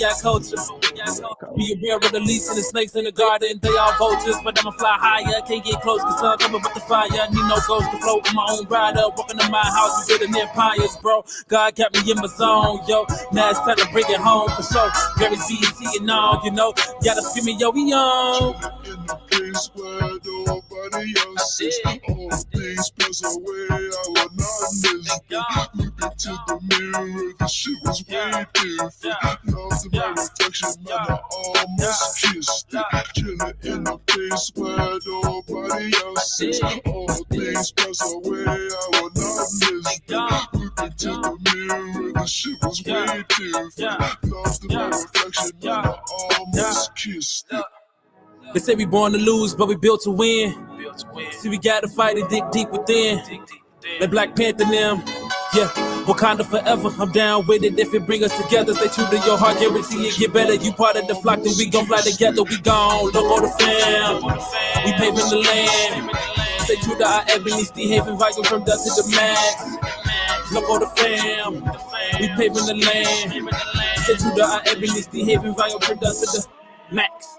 got culture. Be aware of the leaves and the snakes in the garden. They all vultures, but I'ma fly higher. Can't get close, cause sun coming with the fire. Need no ghost to float in my own rider. Walking in my house, we building empires, bro. God kept me in my zone, yo. Now it's time to bring it home for sure. Very BC and all, you know. Gotta scream me, yo, we on. In the place where nobody else is. All things pass away, I will not miss them. Look into the mirror, the shit was way different. Lost in my reflection, man, I almost kissed it. Chilling in the place where nobody else is. All things pass away, I will not miss them. Look into the mirror, the shit was way different. Lost in my reflection, man, I almost kissed it. They say we born to lose, but we built to win. See, we gotta fight it deep within. Like Black Panther them. Yeah, Wakanda forever. I'm down with it if it bring us together. Stay true to your heart, guarantee it get better. You part of the flock, then we gon' fly together. We gone, look on the fam. We paving the land. Stay true to our ebony, Steve Haven, Viking from dust to the max. Look on the fam. We paving the land. Stay true to our ebony, Steve Haven, Viking from dust to the max.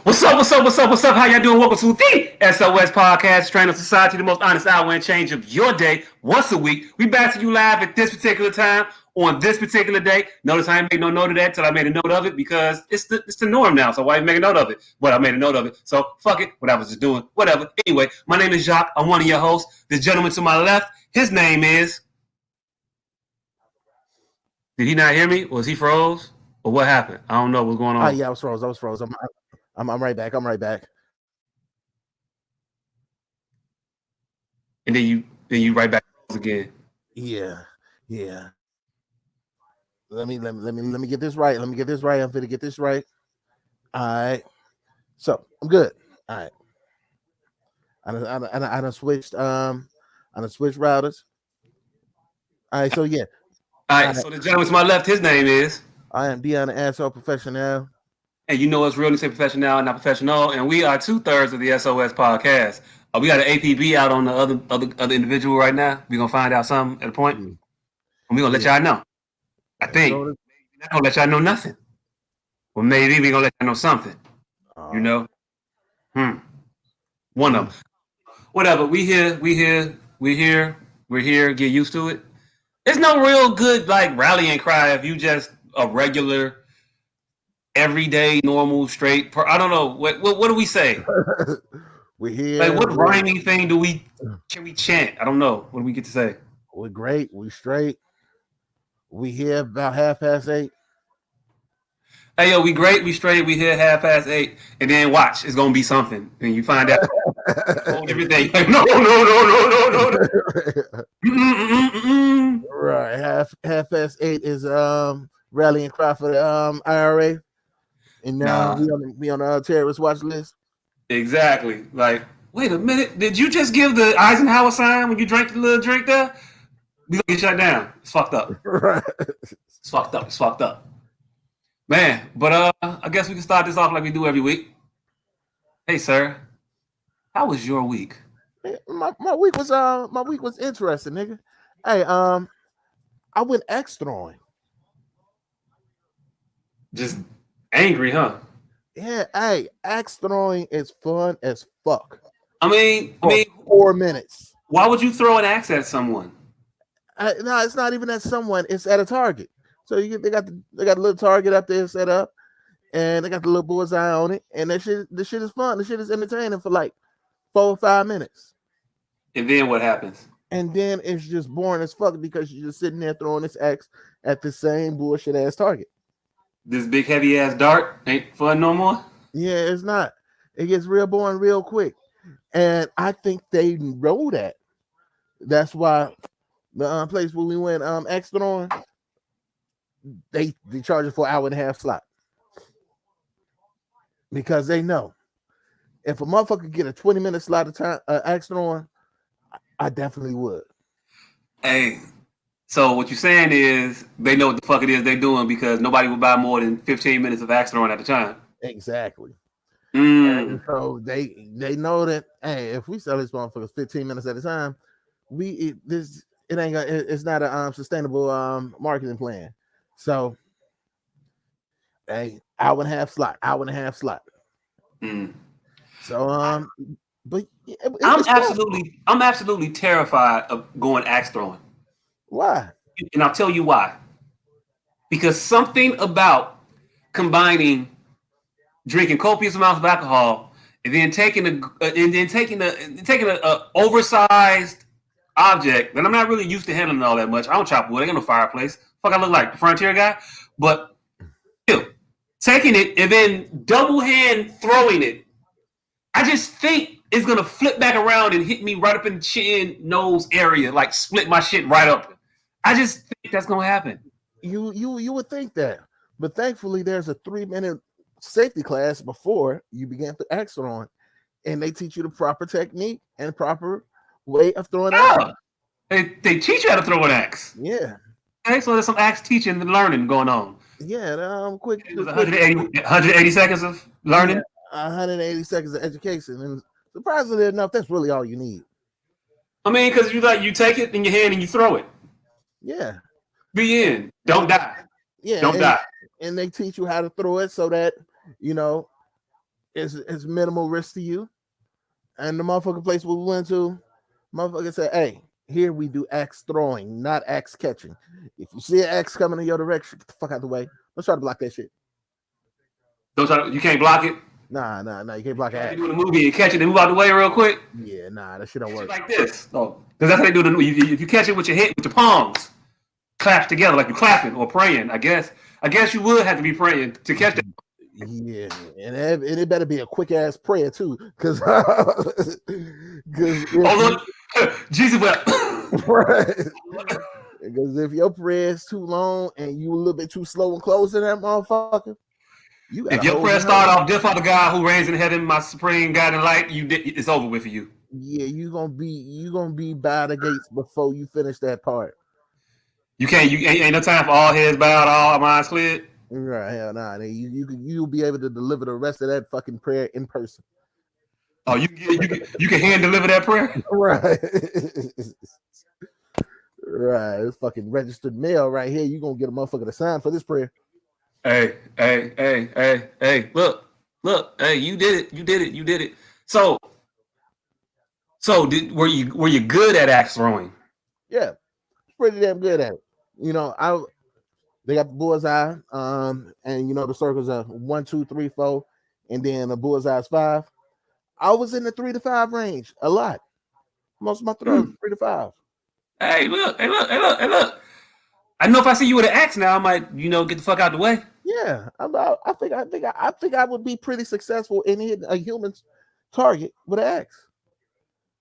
What's up? How y'all doing? Welcome to the S.O.S podcast, Strain Society, the most honest hour and change of your day once a week. We back to you live at this particular time on this particular day. Notice I ain't made no note of that till I made a note of it because it's the norm now. So why make a note of it? But I made a note of it. So fuck it. What I was just doing. Whatever. Anyway, my name is Jacques. I'm one of your hosts. This gentleman to my left, his name is. Did he not hear me? Was he froze? Or what happened? I don't know what's going on. Yeah, I was froze. I'm right back. And then you right back again. Yeah. Let me get this right. I'm gonna get this right. All right. So I'm good. All right. I done switched routers. All right. So yeah. All right. So the gentleman to my left, his name is. I am Dion the Asshole Professional. And you know us real, you say professional, not professional. And we are 2/3 of the SOS podcast. We got an APB out on the other individual right now. We're gonna find out something at a point. And we're gonna let y'all know. I think we're not gonna let y'all know nothing. Well, maybe we're gonna let y'all know something. You know? One of them. Whatever. We here. Get used to it. There's no real good like rallying cry if you just a regular everyday, normal, straight. I don't know. What do we say? We're here. Like, what rhyming thing can we chant? I don't know. What do we get to say? We're great. We straight. We here about 8:30. Hey, yo, we great. We straight. We here 8:30. And then watch. It's going to be something. And you find out everything. Like, no. Right. 8:30 is rallying cry for the IRA. And now we on the terrorist watch list. Exactly. Like, wait a minute. Did you just give the Eisenhower sign when you drank the little drink there? We gonna get shut down. It's fucked up. Right. It's fucked up. Man, but I guess we can start this off like we do every week. Hey, sir. How was your week? My week was interesting, nigga. Hey, I went extra. Just angry, huh? Yeah, hey, axe throwing is fun as fuck. I mean, 4 minutes. Why would you throw an axe at someone? No, it's not even at someone. It's at a target. So they got a little target up there set up, and they got the little bullseye on it. And the shit is fun. The shit is entertaining for like 4 or 5 minutes. And then what happens? And then it's just boring as fuck because you're just sitting there throwing this axe at the same bullshit ass target. This big heavy ass dart ain't fun no more? Yeah, it's not. It gets real boring real quick. And I think they know that. That's why the place where we went extra on, they charge it for an 1.5-hour slot. Because they know if a motherfucker get a 20-minute slot of time extra on, I definitely would. Hey, So what you're saying is they know what the fuck it is they're doing because nobody would buy more than 15 minutes of axe throwing at a time. Exactly. And Mm. so they know that hey, if we sell these motherfuckers 15 minutes at a time, it's not a sustainable marketing plan. So hey, hour and a half slot. Mm. So but I'm it's fun. absolutely terrified of going axe throwing, Why? and I'll tell you why. Because something about combining drinking copious amounts of alcohol and then taking a oversized object that I'm not really used to handling all that much. I don't chop wood. I got no fireplace. Fuck, I look like the frontier guy. But still, taking it and then double hand throwing it, I just think it's gonna flip back around and hit me right up in the chin, nose area, like split my shit right up. I just think that's gonna happen. You would think that, but thankfully there's a 3-minute safety class before you begin to axe throwing, and they teach you the proper technique and proper way of throwing axe. Oh, they teach you how to throw an axe. Yeah, Okay, so there's some axe teaching and learning going on. yeah. It was 180 seconds of learning. Yeah, 180 seconds of education, and surprisingly enough, that's really all you need. I mean, because you take it in your hand and you throw it. Yeah, Be in. Don't die. yeah, Don't die. and they teach you how to throw it so that you know it's minimal risk to you. And the motherfucking place we went to, motherfucker said, "Hey, here we do axe throwing, not axe catching. If you see an axe coming in your direction, get the fuck out of the way. Let's try to block that shit." Don't try to, you can't block it. Nah, you can't block an They axe. do the movie and catch it and move out the way real quick. Yeah, nah, that shit don't work. Like this. Oh, because that's how they do the movie. If you catch it with your head, with your palms, claps together like you're clapping or praying. I guess you would have to be praying to catch that. Yeah, and it better be a quick ass prayer too, because Oh Lord, Jesus wept. Because if your prayer is too long and you a little bit too slow and closing that motherfucker, if your prayer start off, "Dear Father God who reigns in heaven, my supreme God and light," it's over with for you. Yeah, you gonna be by the gates before you finish that part. You can't. You ain't no time for all heads bowed, all minds cleared. Right, hell nah. You'll be able to deliver the rest of that fucking prayer in person. Oh, you can hand deliver that prayer. Right. Right. It's fucking registered mail right here. You gonna get a motherfucker to sign for this prayer. Hey. Look. Hey, you did it. So were you good at axe throwing? Yeah, pretty damn good at it. They got the bullseye, and the circles are 1, 2, 3, 4, and then the bullseye is 5. I was in the 3 to 5 range a lot. Most of my throws 3 to 5. Hey, look. I know if I see you with an axe now, I might, get the fuck out the way. Yeah, I think I would be pretty successful in hitting a human's target with an axe.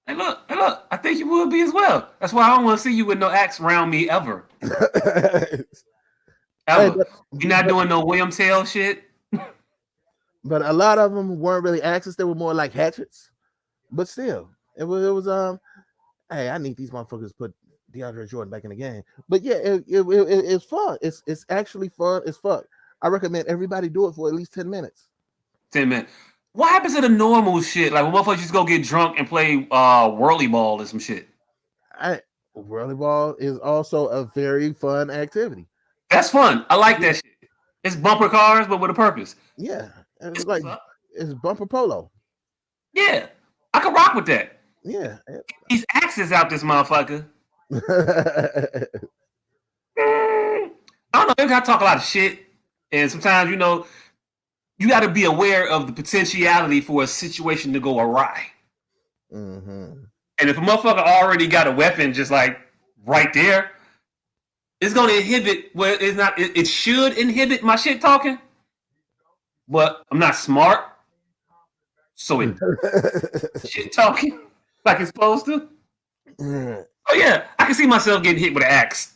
Hey, look. I think you would be as well. That's why I don't want to see you with no axe around me ever. Ever. Hey, you're not doing no William Tell shit. But a lot of them weren't really axes; they were more like hatchets. But still, it was hey, I need these motherfuckers to put DeAndre Jordan back in the game. But yeah, it's fun. It's actually fun as fuck. I recommend everybody do it for at least 10 minutes. 10 minutes. What happens to the normal shit? Like when motherfuckers just go get drunk and play whirly ball or some shit. Whirly ball is also a very fun activity. That's fun. I like that shit. It's bumper cars, but with a purpose. Yeah. It's bumper polo. Yeah. I can rock with that. Yeah. These axes out this motherfucker. I don't know. Maybe I talk a lot of shit. And sometimes, you got to be aware of the potentiality for a situation to go awry. Mm-hmm. And if a motherfucker already got a weapon just like right there, it's going to inhibit where it's not. It should inhibit my shit talking. But I'm not smart. So it shit talking like it's supposed to. Mm. Oh, yeah. I can see myself getting hit with an axe.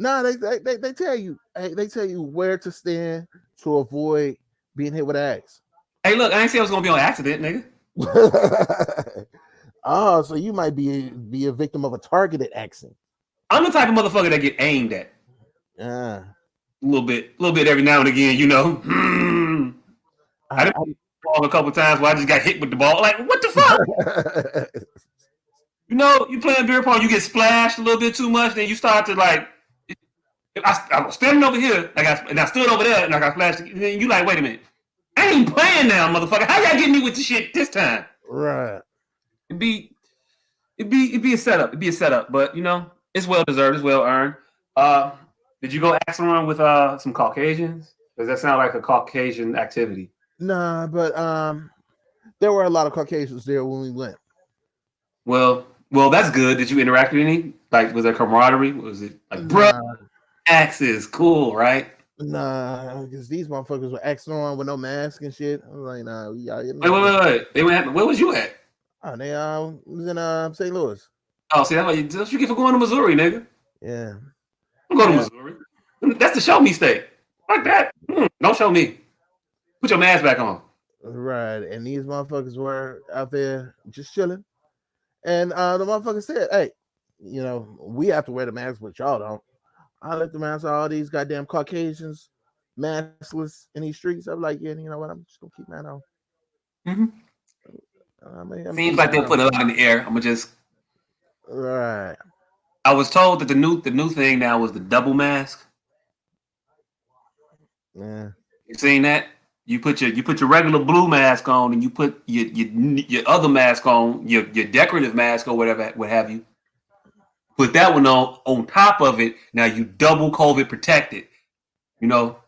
No, they tell you. They tell you where to stand to avoid being hit with an axe. Hey, look, I ain't say I was gonna be on accident, nigga. Oh, so you might be a victim of a targeted axing. I'm the type of motherfucker that get aimed at Yeah. a little bit every now and again. You know, I did ball a couple times where I just got hit with the ball. Like, what the fuck? You know, you playing beer pong, you get splashed a little bit too much, then you start to like. I was standing over here, and I stood over there, and I got flashed. And then you like, wait a minute, I ain't playing now, motherfucker. How y'all get me with the shit this time? Right. It'd be a setup. It'd be a setup, but you know, it's well deserved, it's well earned. Did you go ask around with some Caucasians? Does that sound like a Caucasian activity? Nah, but there were a lot of Caucasians there when we went. Well, that's good. Did you interact with any? Like, was there camaraderie? Was it like, bro, axes, cool, right? Nah, because these motherfuckers were acting on with no mask and shit. I was like, nah, we out here. Wait. Where was you at? Oh, they was in St. Louis. Oh, see, that's you get for going to Missouri, nigga. Yeah. I'm going to Missouri. That's the show me state. Like that. Don't show me. Put your mask back on. Right. And these motherfuckers were out there just chilling. And the motherfucker said, hey, you know, we have to wear the mask, but y'all don't. I looked around, saw all these goddamn Caucasians maskless in these streets. I'm like, yeah, you know what? I'm just going to keep mine on. Mm-hmm. Seems like they'll put a lot in the air. I'm going to just. Right. I was told that the new thing now was the double mask. Yeah. You seen that? You put your regular blue mask on, and you put your other mask on, your decorative mask or whatever, what have you. Put that one on top of it. Now you double COVID protected. You know,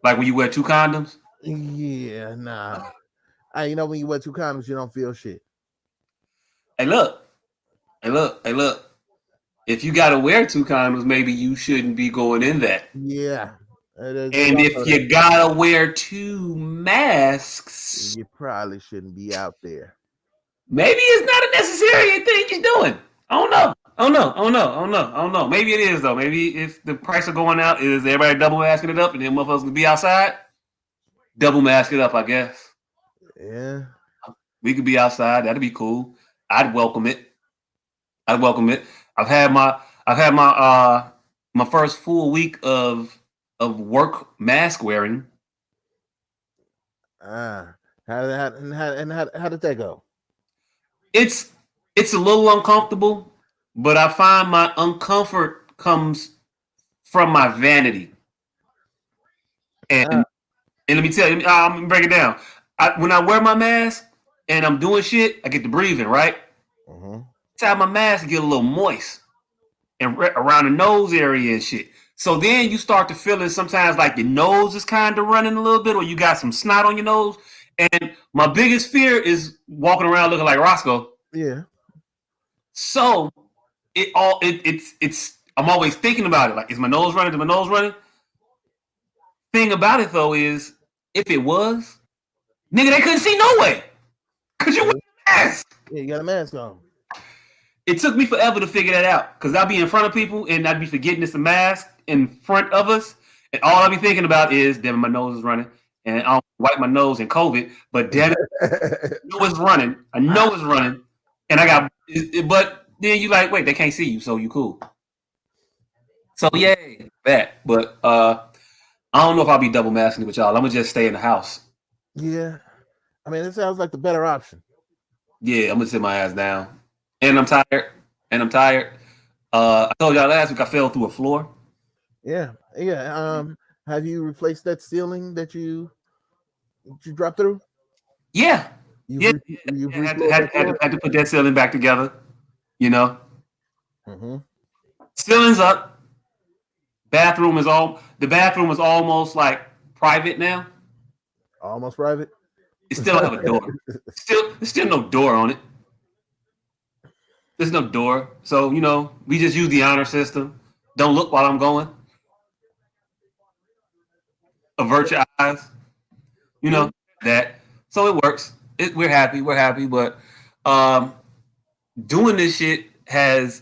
like when you wear 2 condoms. Yeah, nah. You know when you wear 2 condoms, you don't feel shit. Hey, look. If you got to wear 2 condoms, maybe you shouldn't be going in that. Yeah. And if you gotta wear 2 masks, you probably shouldn't be out there. Maybe it's not a necessary thing you're doing. I don't know. Maybe it is though. Maybe if the price of going out is everybody double masking it up and then motherfuckers can be outside, double mask it up, I guess. Yeah. We could be outside. That'd be cool. I'd welcome it. I've had my first full week of work mask wearing. How did that go? It's a little uncomfortable, but I find my uncomfort comes from my vanity. And let me tell you, I'm gonna break it down. When I wear my mask and I'm doing shit, I get to breathing, right? Inside my mask get a little moist and around the nose area and shit. So then you start to feel it sometimes like your nose is kind of running a little bit, or you got some snot on your nose. And my biggest fear is walking around looking like Roscoe. Yeah. So it's I'm always thinking about it. Like, is my nose running? Is my nose running? Thing about it though is, if it was, nigga, they couldn't see no way. Cause you wear a mask. Yeah, you got a mask on. It took me forever to figure that out. Cause I'd be in front of people and I'd be forgetting it's a mask in front of us. And all I'd be thinking about is, damn, my nose is running. And I don't wipe my nose in COVID, but damn it, I know it's running. And I got, but then you like, wait, they can't see you, so you cool. So yay, that. But I don't know if I'll be double masking with y'all. I'm gonna just stay in the house. Yeah, I mean, it sounds like the better option. Yeah, I'm gonna sit my ass down, and I'm tired. I told y'all last week I fell through a floor. Yeah. Have you replaced that ceiling that you dropped through? Yeah. Had to put that ceiling back together. You know. Ceiling's up. The bathroom is almost like private now. Almost private. It still don't have a door. There's still no door on it. There's no door. So, you know, we just use the honor system. Don't look while I'm going. Avert your eyes. You know, that. So it works. We're happy, but doing this shit has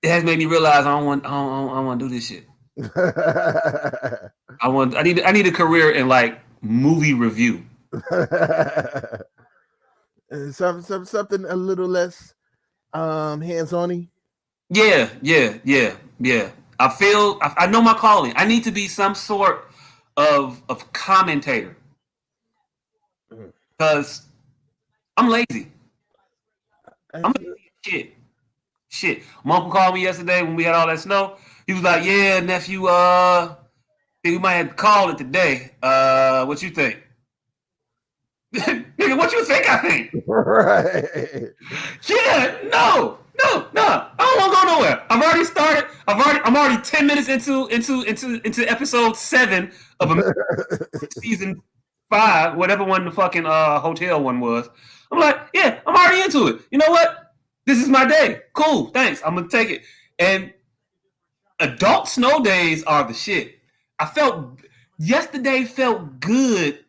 made me realize I don't want to do this shit. I need a career in like movie review. Something a little less hands-on-y. Yeah. I know my calling. I need to be some sort of commentator Mm. because I'm lazy. I'm That's good. lazy as shit. My uncle called me yesterday when we had all that snow. He was like, "Yeah, nephew, think we might have to call it today. What you think?" Nigga, what you think I think? Right. Yeah, no. I don't want to go nowhere. I've already started. I'm already 10 minutes into episode 7 of a season 5, whatever one the fucking hotel one was. I'm like, yeah, I'm already into it. You know what? This is my day. Cool, thanks. I'm gonna take it. And adult snow days are the shit. I felt yesterday felt good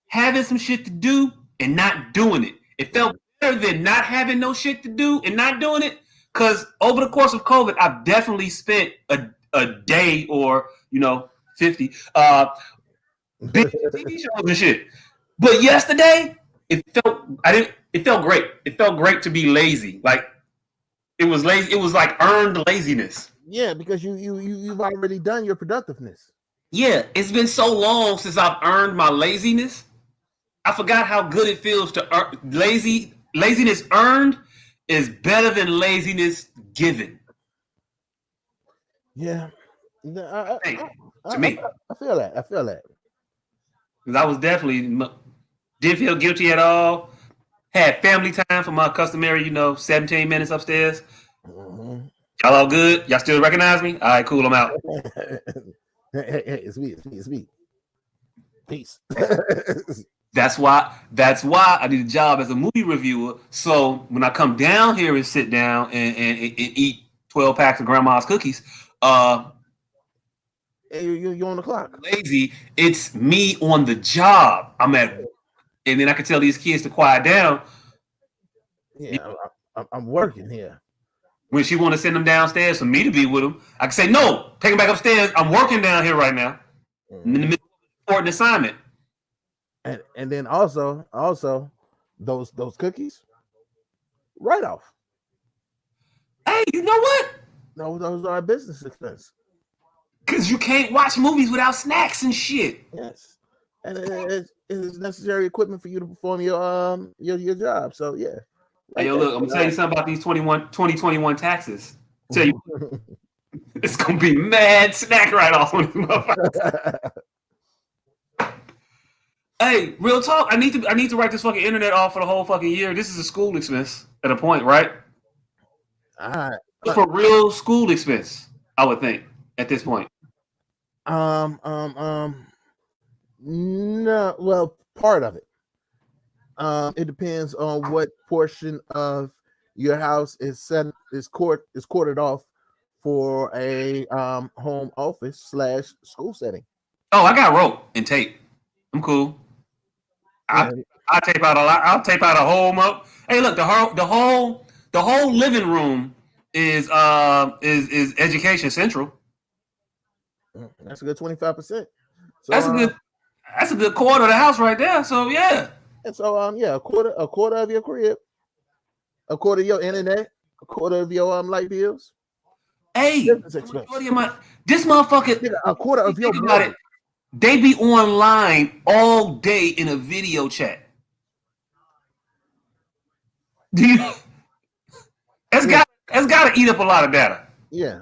having some shit to do and not doing it. It felt better than not having no shit to do and not doing it. Because over the course of COVID, I've definitely spent a day or 50 big TV shows and shit. But yesterday, it felt great. It felt great to be lazy. Like it was lazy. It was like earned laziness. Yeah, because you've already done your productiveness. Yeah, it's been so long since I've earned my laziness. I forgot how good it feels to laziness earned is better than laziness given. Yeah. Hey, I, to I, me, I feel that. I feel that. because I was definitely didn't feel guilty at all. Had family time for my customary, 17 minutes upstairs. Mm-hmm. Y'all all good? Y'all still recognize me? All right, cool. I'm out. Hey, it's me. Peace. That's why I need a job as a movie reviewer. So when I come down here and sit down and eat 12 packs of grandma's cookies, Hey, you on the clock. lazy. It's me on the job. I'm at, and then I can tell these kids to quiet down. Yeah, I'm working here. When she want to send them downstairs for me to be with them, I can say no. Take them back upstairs. I'm working down here right now. I'm in the Mm-hmm. middle of an important assignment. And then also those cookies write off. Hey, you know what? No, those are a business expense. Because you can't watch movies without snacks and shit. Yes, and it's necessary equipment for you to perform your job. So yeah, Hey, write yo, that look, I'm shit gonna tell you something about these 2021 taxes. Tell you, it's gonna be mad snack write-offs on these motherfuckers. Hey, real talk. I need to write this fucking internet off for the whole fucking year. This is a school expense at a point, right? All right. For real school expense, I would think at this point. Um, um, um, no, well, part of it. It depends on what portion of your house is quartered off for a home office / school setting. Oh, I got rope and tape. I'm cool. I Yeah, I tape out a lot. I'll tape out a whole up. Hey, look, the whole living room is education central. that's a good 25%. So That's a good that's a good quarter of the house right there. So yeah. yeah, a quarter of your crib, a quarter of your internet, a quarter of your light bills, Hey, business the majority expense. of my this motherfucker. Nigga, a quarter of your Think about it. mortgage. They be online all day in a video chat. Do you? Yeah, That's got to eat up a lot of data. yeah,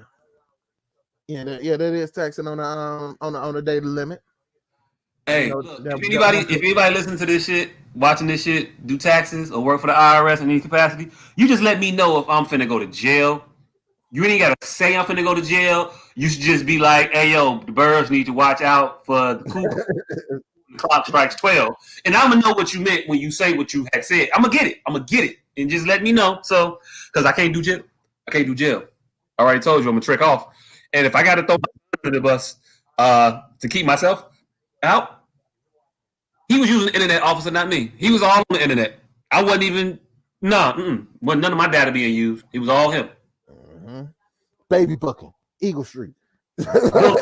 that is taxing on the data limit. Hey, look, if anybody listening to this shit, watching this shit, do taxes or work for the IRS in any capacity, you just let me know if I'm finna go to jail. You ain't gotta say I'm finna go to jail. You should just be like, "Hey, yo, the birds need to watch out for the cuckoo. The clock strikes 12," and I'm gonna know what you meant when you say what you had said. I'm gonna get it. And just let me know. So, because I can't do jail. I can't do jail. I already told you I'm gonna trick off. And if I gotta throw my under the bus to keep myself out, he was using the internet, officer, not me. He was all on the internet. I wasn't even wasn't none of my data being used. It was all him. Mm-hmm. Baby booking, Eagle Street. Look,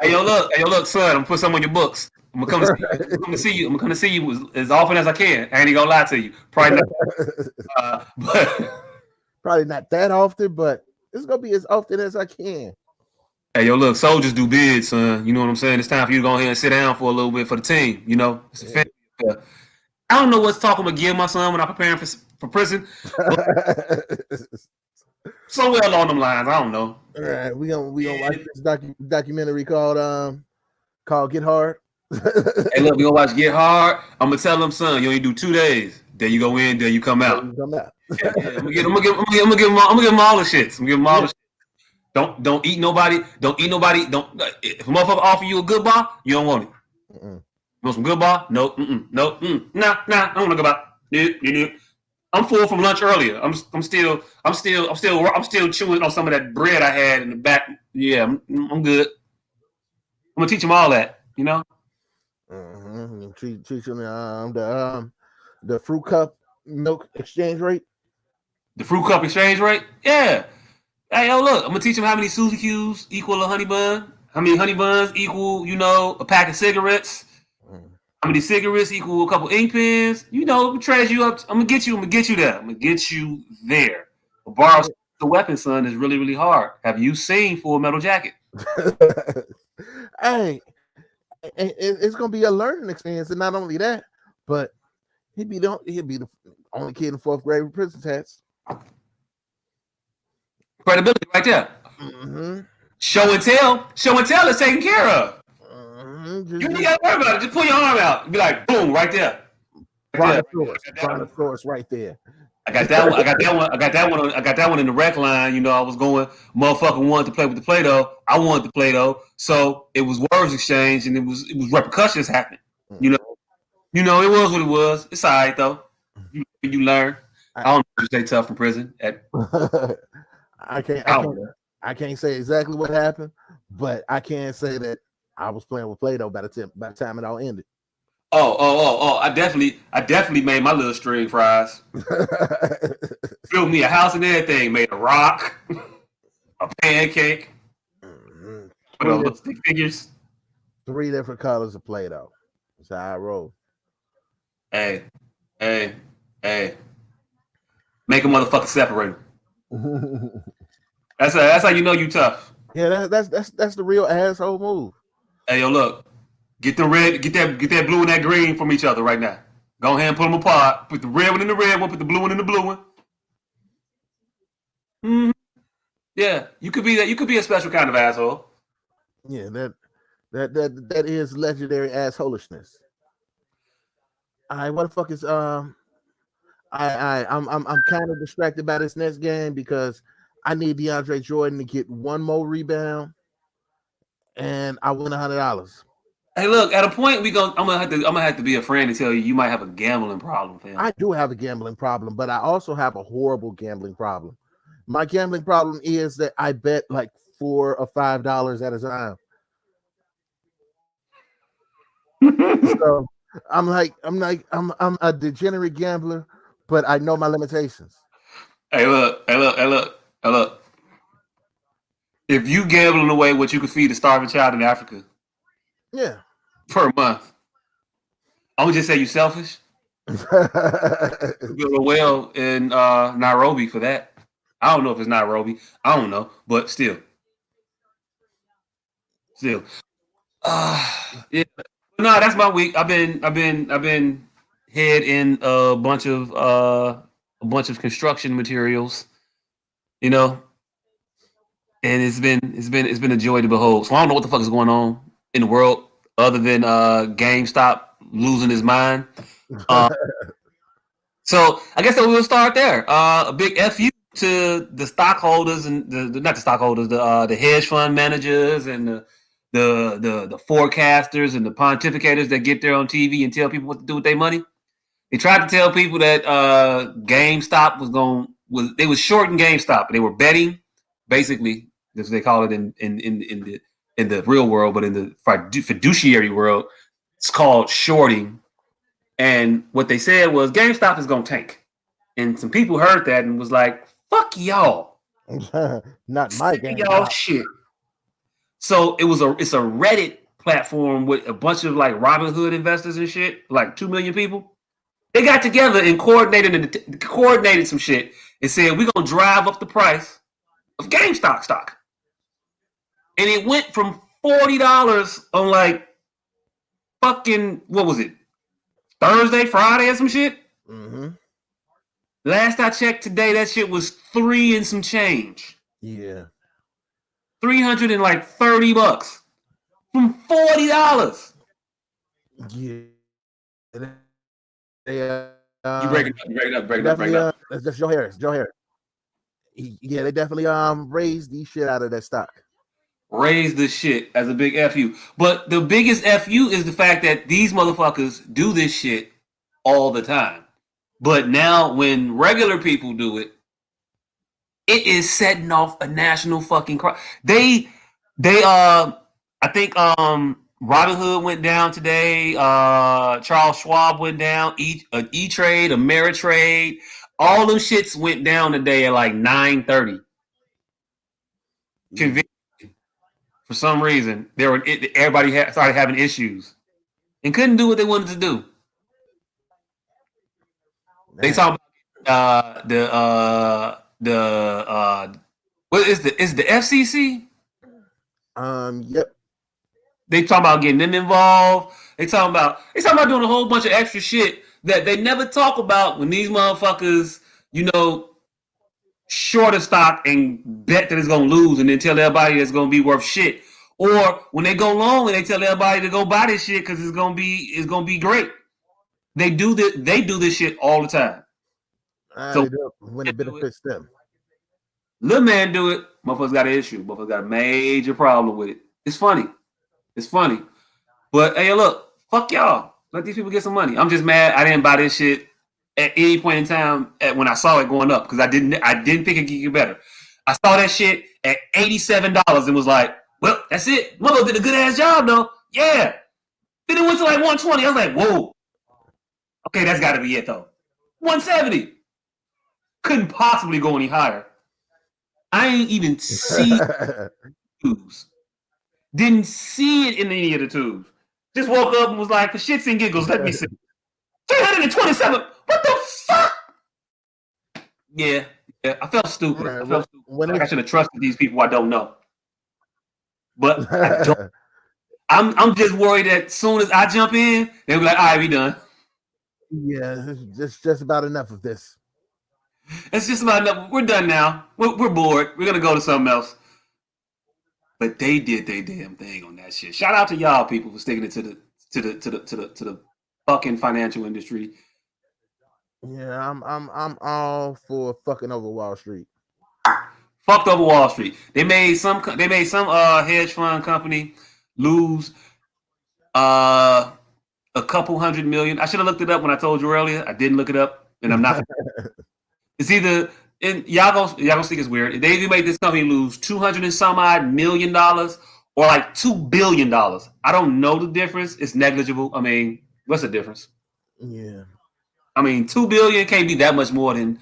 hey, yo, look, son. I'm gonna put some on your books. I'm gonna come to see you. I'm gonna come to see you. I'm gonna see you as often as I can. I ain't gonna lie to you. Probably not, but Probably not that often, but It's gonna be as often as I can. Hey, yo, look, soldiers do bids, son. You know what I'm saying? It's time for you to go ahead and sit down for a little bit for the team. You know, it's a family. I don't know what's talking about give my son when I'm preparing for prison, but somewhere along them lines, I don't know. All right, we gonna watch this documentary called Get Hard. Hey, look, we gonna watch Get Hard. I'm gonna tell them, son, you only do 2 days. Then you go in, then you come out. Come out. Yeah, I'm gonna give them all the shits. I'm gonna give them all the shit. Don't eat nobody. Don't eat nobody. Don't if a motherfucker offer you a good bar, you don't want it. You want some good bar? No, no, nah. I don't want a good bar. I'm full from lunch earlier. I'm still chewing on some of that bread I had in the back. Yeah, I'm good. I'm gonna teach them all that. You know. Teach them the fruit cup milk exchange rate. The fruit cup exchange rate? Yeah. Hey, yo, look, I'm gonna teach them how many Suzy Q's equal a honey bun. How many honey buns equal, a pack of cigarettes. How many cigarettes equal a couple ink pens. Trash you up. I'm gonna get you there. I'm gonna get you there. But borrow the weapon, son, is really, really hard. Have you seen Full Metal Jacket? Hey, it's gonna be a learning experience, and not only that, but he'd be the only kid in 4th grade with prison tats. Credibility right there. Show and tell is taken care of. You ain't gotta worry about it. Just pull your arm out. Be like, boom, right there. Brontosaurus right there. I got that one. I got that one in the rec line. I was going. Motherfucker wanted to play with the Play-Doh. I wanted the Play-Doh. So it was words exchange, and it was repercussions happening. It was what it was. It's all right though. You learn. I don't know if you stay tough in prison. I can't say exactly what happened, but I can say that I was playing with Play-Doh by the time it all ended. Oh! I definitely made my little string fries. Built me a house and everything. Made a rock, a pancake. What those stick figures? 3 different colors of Play-Doh. That's how I roll. Hey! Make a motherfucker separate. That's how you know you tough. Yeah, that's the real asshole move. Hey, yo, look. Get the red, get that blue and that green from each other right now. Go ahead and put them apart. Put the red one in the red one. Put the blue one in the blue one. Yeah, you could be that. You could be a special kind of asshole. Yeah, that is legendary assholishness. All right, what the fuck is I'm kind of distracted by this next game because I need DeAndre Jordan to get one more rebound, and I win $100. Hey, look, at a point I'm gonna have to be a friend and tell you might have a gambling problem, fam. I do have a gambling problem, but I also have a horrible gambling problem. My gambling problem is that I bet like $4 or $5 at a time. So I'm a degenerate gambler, but I know my limitations. Hey, look. If you gamble away what you could feed a starving child in Africa, yeah, per month, I'm gonna just say you selfish. Build a well in Nairobi for that. I don't know if it's Nairobi. I don't know, but still. Yeah. No, that's my week. I've been head in a bunch of construction materials, and it's been a joy to behold. So I don't know what the fuck is going on in the world other than GameStop losing his mind. So I guess that we'll start there. A big FU to the stockholders and not the stockholders, the hedge fund managers and the forecasters and the pontificators that get there on TV and tell people what to do with their money. They tried to tell people that GameStop they was shorting GameStop. They were betting, basically, that's what they call it in the real world, but in the fiduciary world, it's called shorting. And what they said was GameStop is gonna tank. And some people heard that and was like, "Fuck y'all, not my GameStop, y'all shit." So it's a Reddit platform with a bunch of like Robinhood investors and shit, like 2 million people. They got together and coordinated some shit and said, we're gonna drive up the price of GameStop stock. And it went from $40 on like fucking, what was it? Thursday, Friday, or some shit? Mm-hmm. Last I checked today, that shit was $3 and some change. Yeah. $330 from $40. Yeah. They, You break it up, break it up, break it up, break definitely it up. that's Joe Harris. Joe Harris. Yeah, they definitely raised the shit out of that stock. Raise the shit as a big FU. But the biggest FU is the fact that these motherfuckers do this shit all the time. But now when regular people do it, it is setting off a national fucking crime. I think Robinhood went down today. Charles Schwab went down. E-Trade, Ameritrade, all them shits went down today at like 9:30. For some reason, everybody started having issues and couldn't do what they wanted to do. They talk about what is the FCC? Yep. They talk about getting them involved. They talking about doing a whole bunch of extra shit that they never talk about when these motherfuckers, short a stock and bet that it's gonna lose, and then tell everybody it's gonna be worth shit. Or when they go long and they tell everybody to go buy this shit because it's gonna be great. They do this shit all the time. So when it benefits them. Little man do it, motherfuckers got an issue. Motherfuckers got a major problem with it. It's funny. But hey, look, fuck y'all. Let these people get some money. I'm just mad I didn't buy this shit at any point in time when I saw it going up, because I didn't think it could get better. I saw that shit at $87 and was like, well, that's it. Mother did a good ass job though. Yeah. Then it went to like 120. I was like, whoa. Okay, that's got to be it though. 170. Couldn't possibly go any higher. I ain't even see tubes. Didn't see it in any of the tubes. Just woke up and was like, for shits and giggles, let me see. 327. What the fuck? Yeah. I felt stupid. I should have trusted these people I don't know. But I don't. I'm just worried that as soon as I jump in, they'll be like, all right, we done. Yeah, it's just about enough of this. It's just about enough. We're done now. We're bored. We're gonna go to something else. But they did their damn thing on that shit. Shout out to y'all people for sticking it to the fucking financial industry. Yeah, I'm all for fucking over Wall Street. Fucked over Wall Street. They made some hedge fund company lose a couple $100 million. I should have looked it up when I told you earlier. I didn't look it up, and I'm not. It's either y'all gonna think it's weird. They either made this company lose $200 and some odd million or like $2 billion. I don't know the difference. It's negligible. I mean, what's the difference? Yeah. I mean, $2 billion can't be that much more than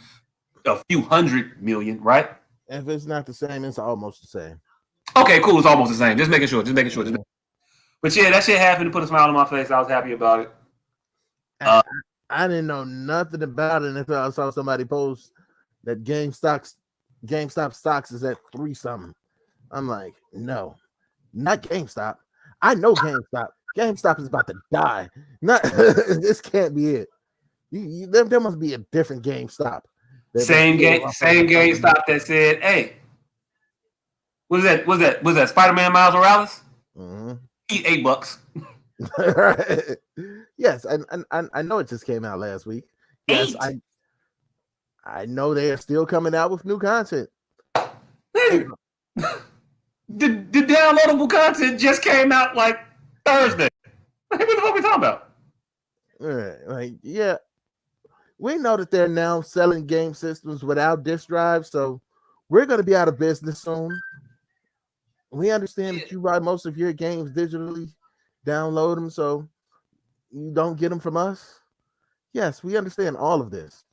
a few $100 million, right? If it's not the same, it's almost the same. Okay, cool. It's almost the same. Just making sure. But yeah, that shit happened to put a smile on my face. I was happy about it. I didn't know nothing about it until I saw somebody post that GameStop stocks is at 3 something. I'm like, no, not GameStop. I know GameStop. GameStop is about to die. Not this can't be it. There must be a different GameStop. Same GameStop that said, "Hey, was that Spider-Man Miles Morales? Mm-hmm. Eat $8." Yes, I know it just came out last week. Yes, I know they are still coming out with new content. The downloadable content just came out like Thursday. What the fuck are we talking about? Like, yeah, we know that they're now selling game systems without disk drives, so we're going to be out of business soon. We understand that you buy most of your games digitally, download them, so you don't get them from us. Yes, we understand all of this.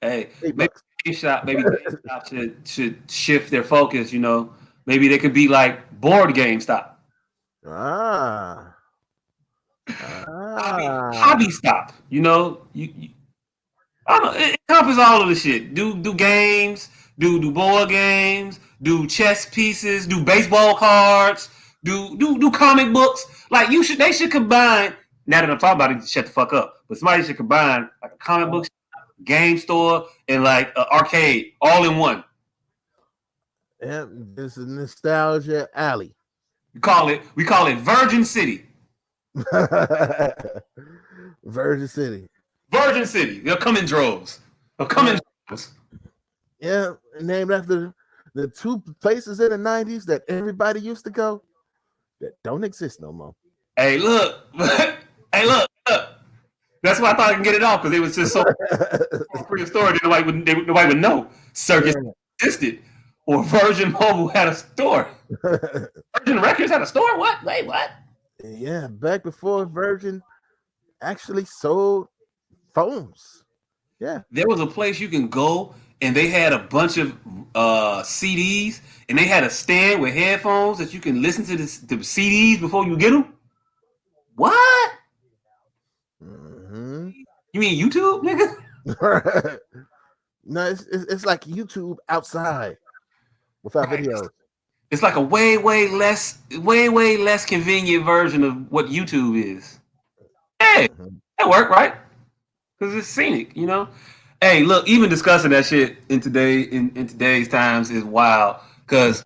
Hey, maybe GameStop should shift their focus. Maybe they could be like board GameStop. Hobby stop. I don't know. It encompasses all of the shit. Do games, do board games, do chess pieces, do baseball cards, do comic books. Like they should combine. Now that I'm talking about it, shut the fuck up. But somebody should combine like a comic book game store and like an arcade all in one. Yeah, this is nostalgia alley. We call it Virgin City. Virgin City. Virgin City. They'll come in droves. They'll come in droves. Yeah, named after the two places in the 90s that everybody used to go that don't exist no more. Hey, look. Hey, look. That's why I thought I could get it off because it was just so prehistoric. Nobody would know Circus existed or Virgin Mobile had a store. Virgin Records had a store? What? Wait, what? Yeah, back before Virgin actually sold phones. Yeah. There was a place you can go and they had a bunch of CDs and they had a stand with headphones that you can listen to the CDs before you get them. What? Mm-hmm. You mean YouTube, nigga? No, it's like YouTube outside without videos. It's like a way less convenient version of what YouTube is. Hey, that worked, right? Because it's scenic, you know. Hey, look, even discussing that shit in today's times is wild. Because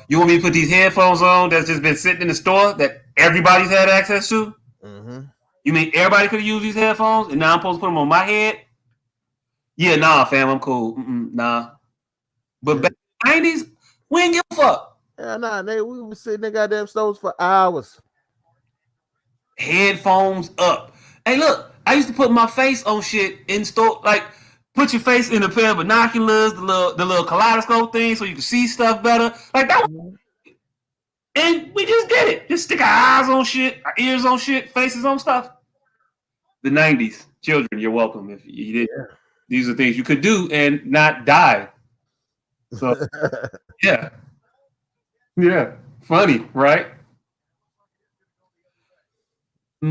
you want me to put these headphones on that's just been sitting in the store that everybody's had access to? Mm-hmm. You mean everybody could use these headphones and now I'm supposed to put them on my head? Yeah, nah, fam, I'm cool. Nah. But back in the 90s, we ain't give a fuck. Yeah, nah, we were sitting in goddamn stores for hours. Headphones up. Hey, look, I used to put my face on shit in store, like put your face in a pair of binoculars, the little kaleidoscope thing, so you can see stuff better. Like that. And we just did it. Just stick our eyes on shit, our ears on shit, faces on stuff. The 90s, children, you're welcome. If you did, these are things you could do and not die. So, yeah, funny, right? Yeah.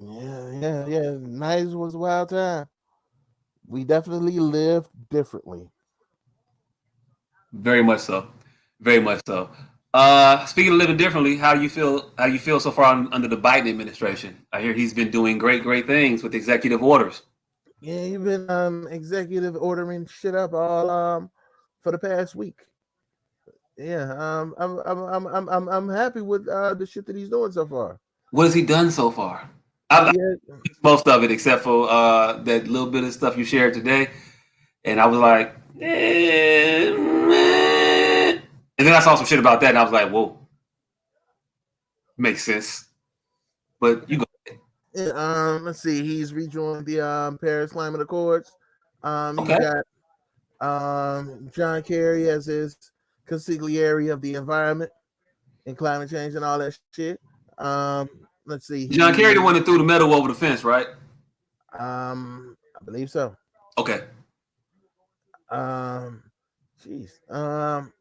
90s was a wild time. We definitely lived differently. Very much so. Very much so. Speaking of living differently, how do you feel? How you feel so far under the Biden administration? I hear he's been doing great things with executive orders. Yeah, he's been executive ordering shit up all for the past week. Yeah, I'm happy with the shit that he's doing so far. What has he done so far? Most of it, except for that little bit of stuff you shared today, and I was like, and then I saw some shit about that, and I was like, whoa, makes sense. But you go ahead. Yeah, let's see. He's rejoined the Paris Climate Accords. He's got John Kerry as his consigliere of the environment and climate change and all that shit. Let's see. John Kerry the one that threw the metal over the fence, right? I believe so. Okay.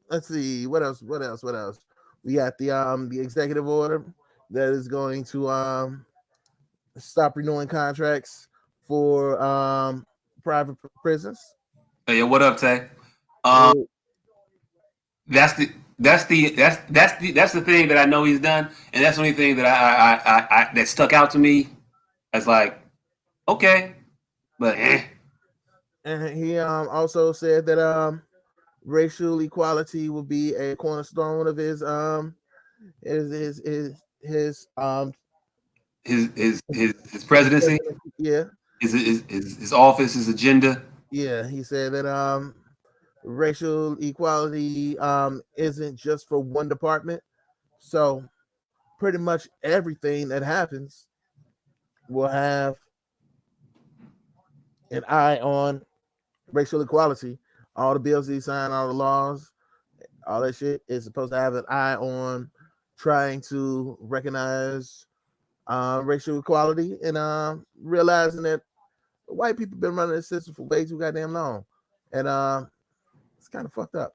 Let's see. What else? We got the executive order that is going to stop renewing contracts for private prisons. Hey, what up, Tay? That's the thing that I know he's done, and that's the only thing that I that stuck out to me as like, okay, but And he also said that racial equality will be a cornerstone of his presidency. Yeah. His office, his agenda. Yeah, he said that racial equality isn't just for one department. So pretty much everything that happens will have an eye on racial equality. All the bills he signed, all the laws, all that shit is supposed to have an eye on trying to recognize racial equality and realizing that white people been running this system for way too goddamn long. And it's kind of fucked up.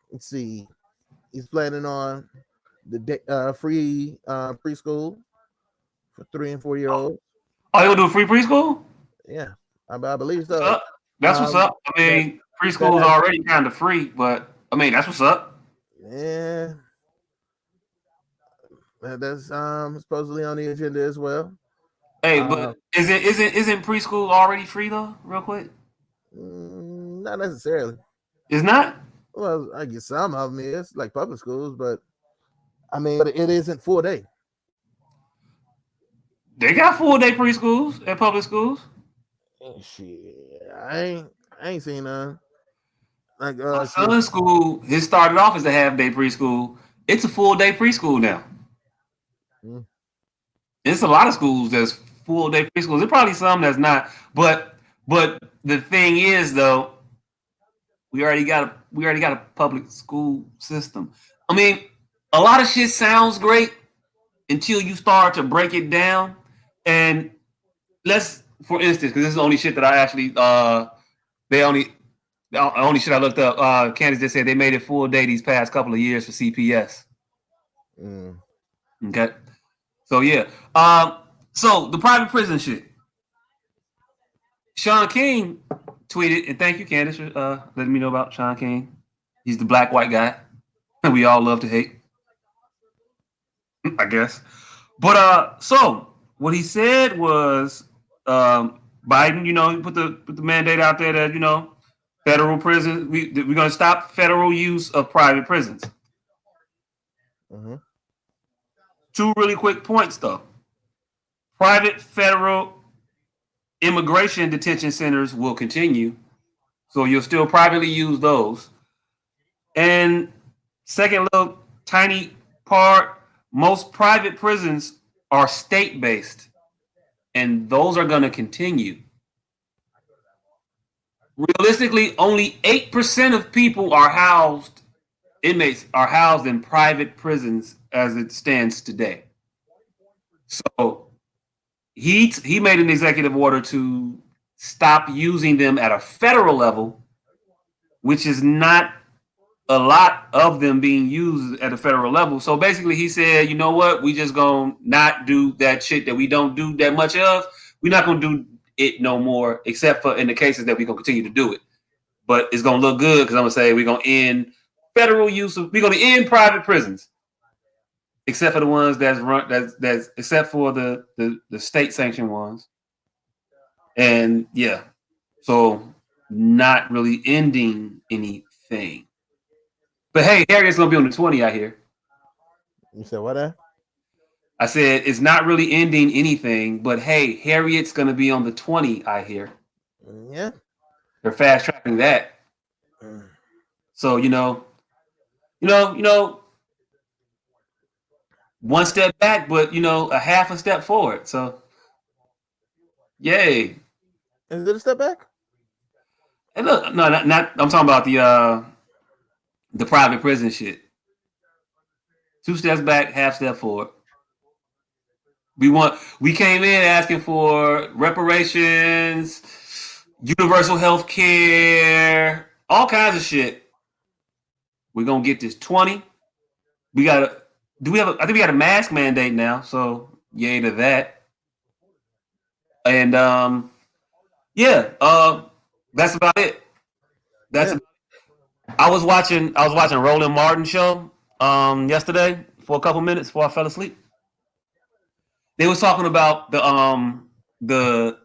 Let's see. He's planning on the free preschool for 3 and 4 year olds. Oh, he'll do a free preschool? Yeah, I believe so. That's what's up. I that mean, preschool is has, already kind of free, but I mean, that's what's up. yeah, that's supposedly on the agenda as well. Hey, Uh, but isn't preschool already free though? Real quick, not necessarily. it's not. Well, I guess some of them is like public schools, but I mean, but it isn't full day. They got full day preschools at public schools. Shit, I ain't seen none. Like My shit. son's school, his started off as a half day preschool. It's a full day preschool now. Mm. It's a lot of schools that's full day preschools. There's probably some that's not. But the thing is though, we already got a public school system. I mean, a lot of shit sounds great until you start to break it down. And let's, for instance, because this is the only shit that I actually they only the only shit I looked up. Candace just said they made it full day these past couple of years for CPS. Mm. Okay, so yeah. So the private prison shit. Sean King tweeted, and thank you, Candace, for letting me know about Sean King. He's the black white guy we all love to hate, I guess. But so what he said was, Biden, he put the mandate out there that federal prisons, we're going to stop federal use of private prisons. Mm-hmm. Two really quick points though. Private federal immigration detention centers will continue, so you'll still privately use those. And second little tiny part, most private prisons are state based, and those are going to continue. Realistically, only 8% of inmates are housed in private prisons as it stands today. So he made an executive order to stop using them at a federal level, which is not a lot of them being used at a federal level. So basically he said, you know what, we just gonna not do that shit that we don't do that much of. We're not gonna do it no more, except for in the cases that we're gonna continue to do it. But it's gonna look good because I'm gonna say we're gonna end we're gonna end private prisons. Except for the ones that's except for the state sanctioned ones. And yeah. So not really ending anything. But hey, Harriet's gonna be on the 20, I hear. You said what? I said it's not really ending anything, but hey, Harriet's gonna be on the 20, I hear. Yeah. They're fast tracking that. So one step back, but a half a step forward. So yay. Is it a step back? And look, no, not I'm talking about the private prison shit. 2 steps back, half step forward. We came in asking for reparations, universal health care, all kinds of shit. We're gonna get this 20. We gotta I think we got a mask mandate now, so yay to that. And yeah, that's about it. That's Yeah. I was watching Roland Martin show yesterday for a couple minutes before I fell asleep. They was talking about the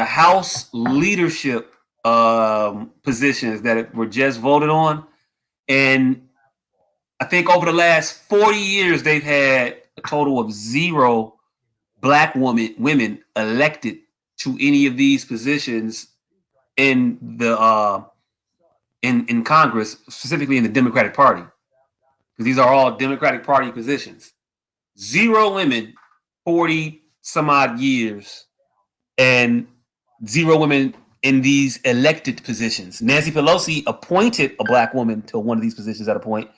House leadership positions that were just voted on, and I think over the last 40 years they've had a total of 0 black women elected to any of these positions in the in Congress, specifically in the Democratic Party, because these are all Democratic Party positions. 0 women, 40 some odd years, and 0 women in these elected positions. Nancy Pelosi appointed a black woman to one of these positions at a point,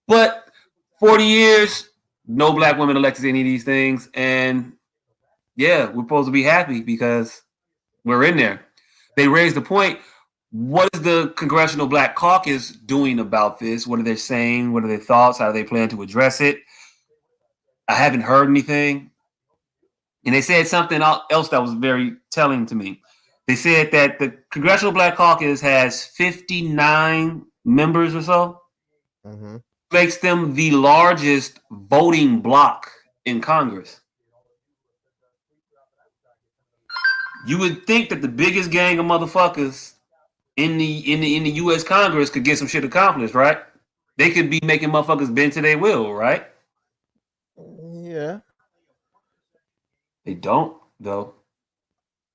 but 40 years, no black women elected to any of these things. And yeah, we're supposed to be happy because we're in there. They raised the point. What is the Congressional Black Caucus doing about this? What are they saying? What are their thoughts? How do they plan to address it? I haven't heard anything. And they said something else that was very telling to me. They said that the Congressional Black Caucus has 59 members or so. Mm-hmm. Makes them the largest voting bloc in Congress. You would think that the biggest gang of motherfuckers in the U.S. Congress could get some shit accomplished, right? They could be making motherfuckers bend to their will, right? Yeah. They don't, though.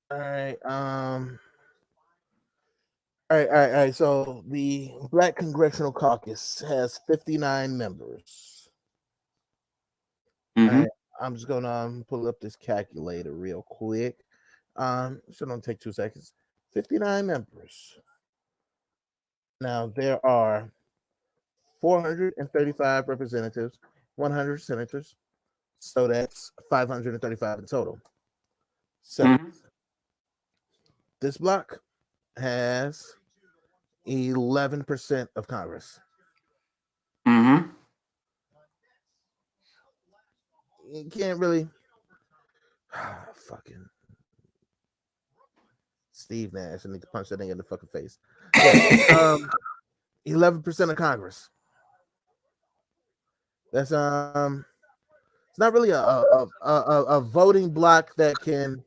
All right. All right. So the Black Congressional Caucus has 59 members. Mm-hmm. All right. I'm just gonna pull up this calculator real quick. So don't take 2 seconds. 59 members. Now there are 435 representatives, 100 senators. So that's 535 in total. So Mm-hmm. this block has 11% of Congress. Mm-hmm. You can't really fucking Steve Nash. I need to punch that thing in the fucking face. Yeah, 11% of Congress. That's it's not really a voting block that can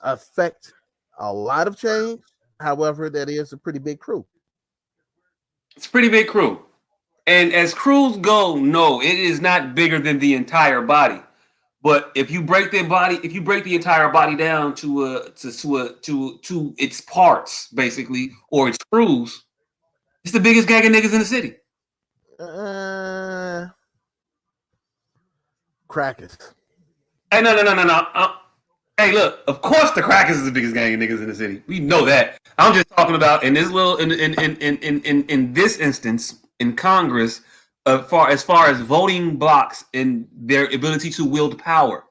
affect a lot of change. However, that is a pretty big crew. It's a pretty big crew. And as crews go, no, it is not bigger than the entire body. But if you break the entire body down to its parts, basically, or its crews, it's the biggest gang of niggas in the city. Crackers. Hey, no. Hey, look. Of course, the Crackers is the biggest gang of niggas in the city. We know that. I'm just talking about in this little in this instance in Congress, as far as voting blocks and their ability to wield power.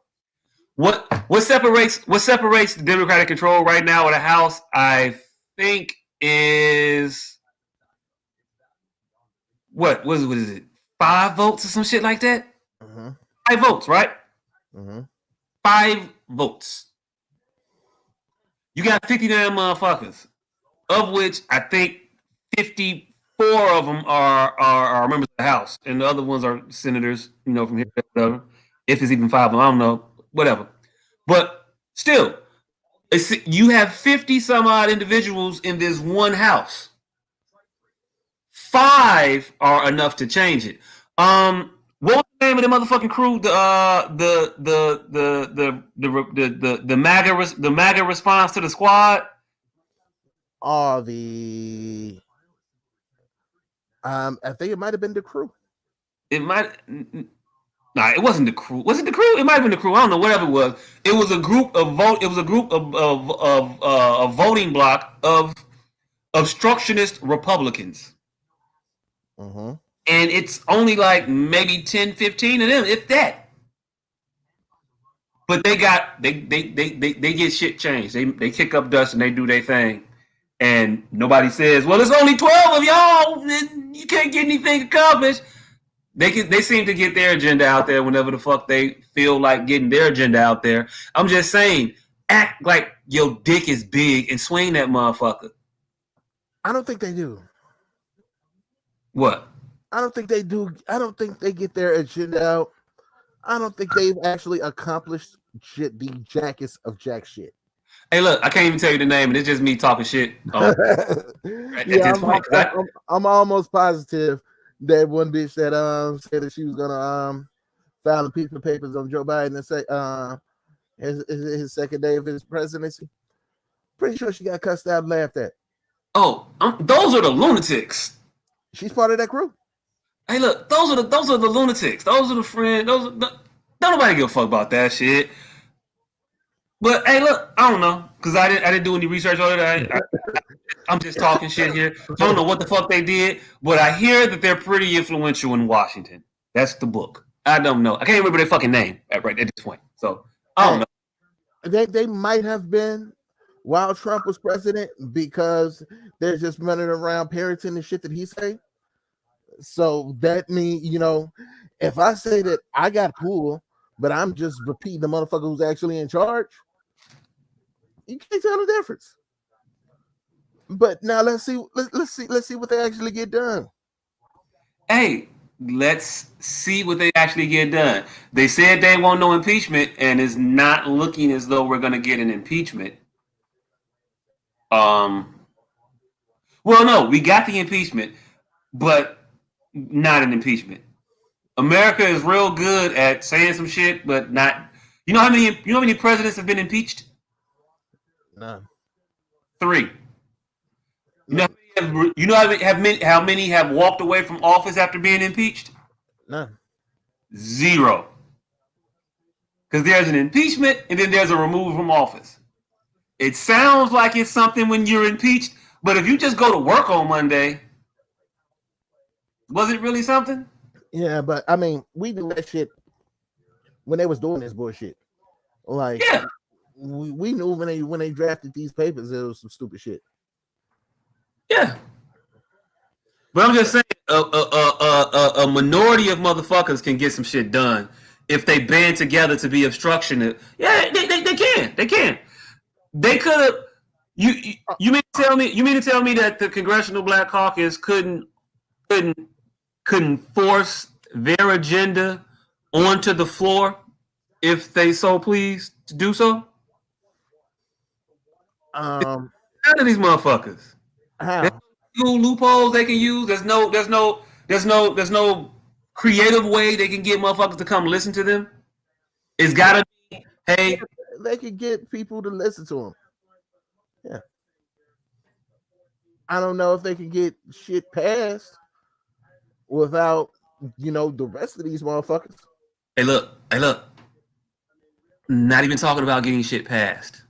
What separates the Democratic control right now of the House? I think is what is it? 5 votes or some shit like that. Mm-hmm. 5 votes, right? Mm-hmm. 5 votes. You got 59 motherfuckers, of which I think 54 of them are members of the House, and the other ones are senators, from here, whatever. If it's even 5 of them, I don't know, whatever. But still, you have 50 some odd individuals in this one house. 5 are enough to change it. What was the name of the motherfucking crew? The MAGA response to the squad. I think it might have been the crew. It might. Nah, it wasn't the crew. Was it the crew? It might have been the crew. I don't know. Whatever it was. It was a group of vote. It was a group of a voting block of obstructionist Republicans. Mm-hmm. And it's only like maybe 10, 15 of them, if that. But they get shit changed. They kick up dust and they do their thing. And nobody says, well, there's only 12 of y'all. You can't get anything accomplished. They seem to get their agenda out there whenever the fuck they feel like getting their agenda out there. I'm just saying, act like your dick is big and swing that motherfucker. I don't think they do. What? I don't think they do. I don't think they get their agenda out. I don't think they've actually accomplished shit, the jackest of jack shit. Hey, look, I can't even tell you the name, and it's just me talking shit. I'm almost positive that one bitch that said that she was gonna file impeachment papers on Joe Biden and say his second day of his presidency. Pretty sure she got cussed out and laughed at. Oh, those are the lunatics. She's part of that crew. Hey, look, those are the lunatics. Those are the friends. Don't nobody give a fuck about that shit. But hey, look, I don't know because I didn't do any research on it. I'm just talking shit here. I don't know what the fuck they did, but I hear that they're pretty influential in Washington. That's the book. I don't know. I can't remember their fucking name at this point. So I don't know. They might have been while Trump was president because they're just running around parroting the shit that he say. So that means, if I say that I got pool, but I'm just repeating the motherfucker who's actually in charge, You can't tell the difference. But now let's see what they actually get done. Hey, let's see what they actually get done. They said they want no impeachment, and it's not looking as though we're going to get an impeachment. Well, no, we got the impeachment, but not an impeachment. America is real good at saying some shit, but not. How many presidents have been impeached? None. 3. None. How many have walked away from office after being impeached? None. 0. Because there's an impeachment and then there's a removal from office. It sounds like it's something when you're impeached, but if you just go to work on Monday, was it really something? Yeah, but I mean, we knew that shit when they was doing this bullshit. Like, yeah, we knew when they drafted these papers, it was some stupid shit. Yeah. But I'm just saying, a minority of motherfuckers can get some shit done if they band together to be obstructionist. Yeah, they can. They can. They could have. You mean to tell me that the Congressional Black Caucus couldn't force their agenda onto the floor if they so pleased to do so? None of these motherfuckers. How? Loopholes they can use. There's no creative way they can get motherfuckers to come listen to them. It's gotta be, hey, they could get people to listen to them. Yeah. I don't know if they can get shit passed without, the rest of these motherfuckers. Hey, look. Not even talking about getting shit passed.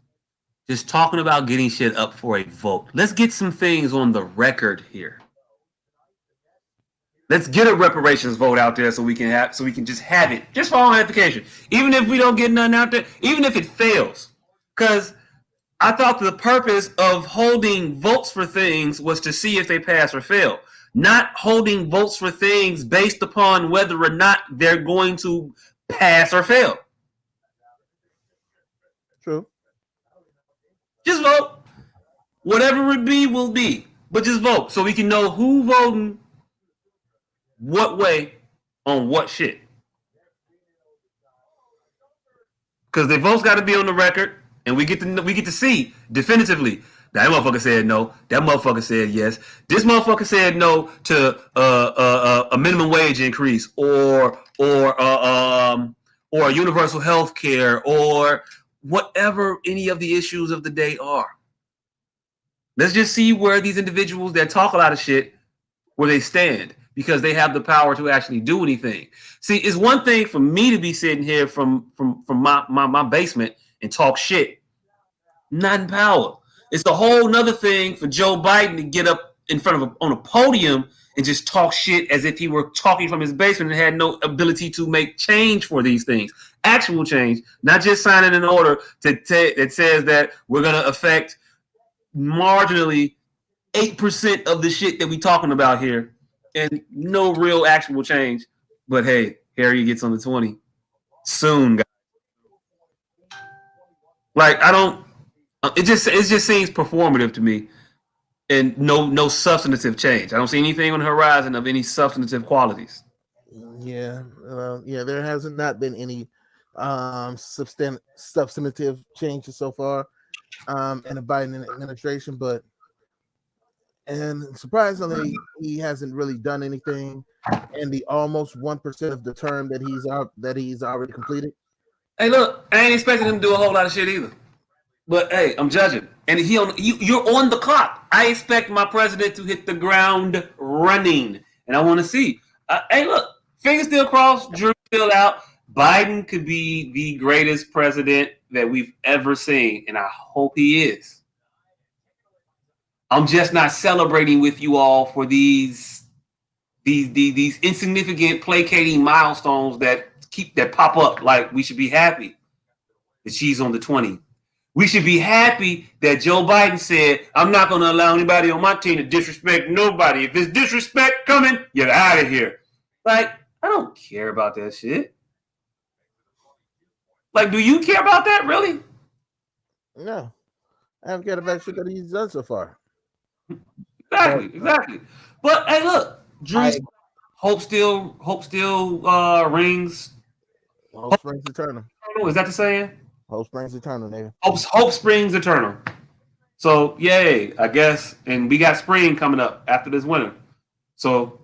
Just talking about getting shit up for a vote. Let's get some things on the record here. Let's get a reparations vote out there so we can just have it, just for all edification. Even if we don't get none out there, even if it fails, because I thought the purpose of holding votes for things was to see if they pass or fail, not holding votes for things based upon whether or not they're going to pass or fail. True. Just vote. Whatever it be will be, but just vote so we can know who voting what way on what shit. Because the votes got to be on the record, and we get to see definitively that motherfucker said no, that motherfucker said yes, this motherfucker said no to a minimum wage increase or universal health care or whatever any of the issues of the day are. Let's just see where these individuals that talk a lot of shit, where they stand, because they have the power to actually do anything. See, it's one thing for me to be sitting here from my basement and talk shit. Not in power. It's a whole nother thing for Joe Biden to get up in front on a podium and just talk shit as if he were talking from his basement and had no ability to make change for these things. Actual change, not just signing an order that says that we're going to affect marginally 8% of the shit that we talking about here, and no real actual change. But hey, Harry gets on the 20 soon, guys. Like, I don't. It just seems performative to me, and no substantive change. I don't see anything on the horizon of any substantive qualities. Yeah, there hasn't not been any substantive changes so far in the Biden administration, and surprisingly, he hasn't really done anything in the almost 1% of the term that he's already completed. Hey, look, I ain't expecting him to do a whole lot of shit either. But hey, I'm judging, and you're on the clock. I expect my president to hit the ground running, and I want to see. Hey, look, fingers still crossed, Drew still out. Biden could be the greatest president that we've ever seen, and I hope he is. I'm just not celebrating with you all for these insignificant, placating milestones that pop up. Like, we should be happy that she's on the 20. We should be happy that Joe Biden said, I'm not going to allow anybody on my team to disrespect nobody. If there's disrespect coming, you're out of here. Like, I don't care about that shit. Like, do you care about that, really? No. I haven't cared about shit that he's done so far. Exactly. But hey, look, Drew, hope still rings. Hope springs eternal. Is that the saying? Hope springs eternal, nigga. Hope springs eternal. So yay, I guess, and we got spring coming up after this winter. So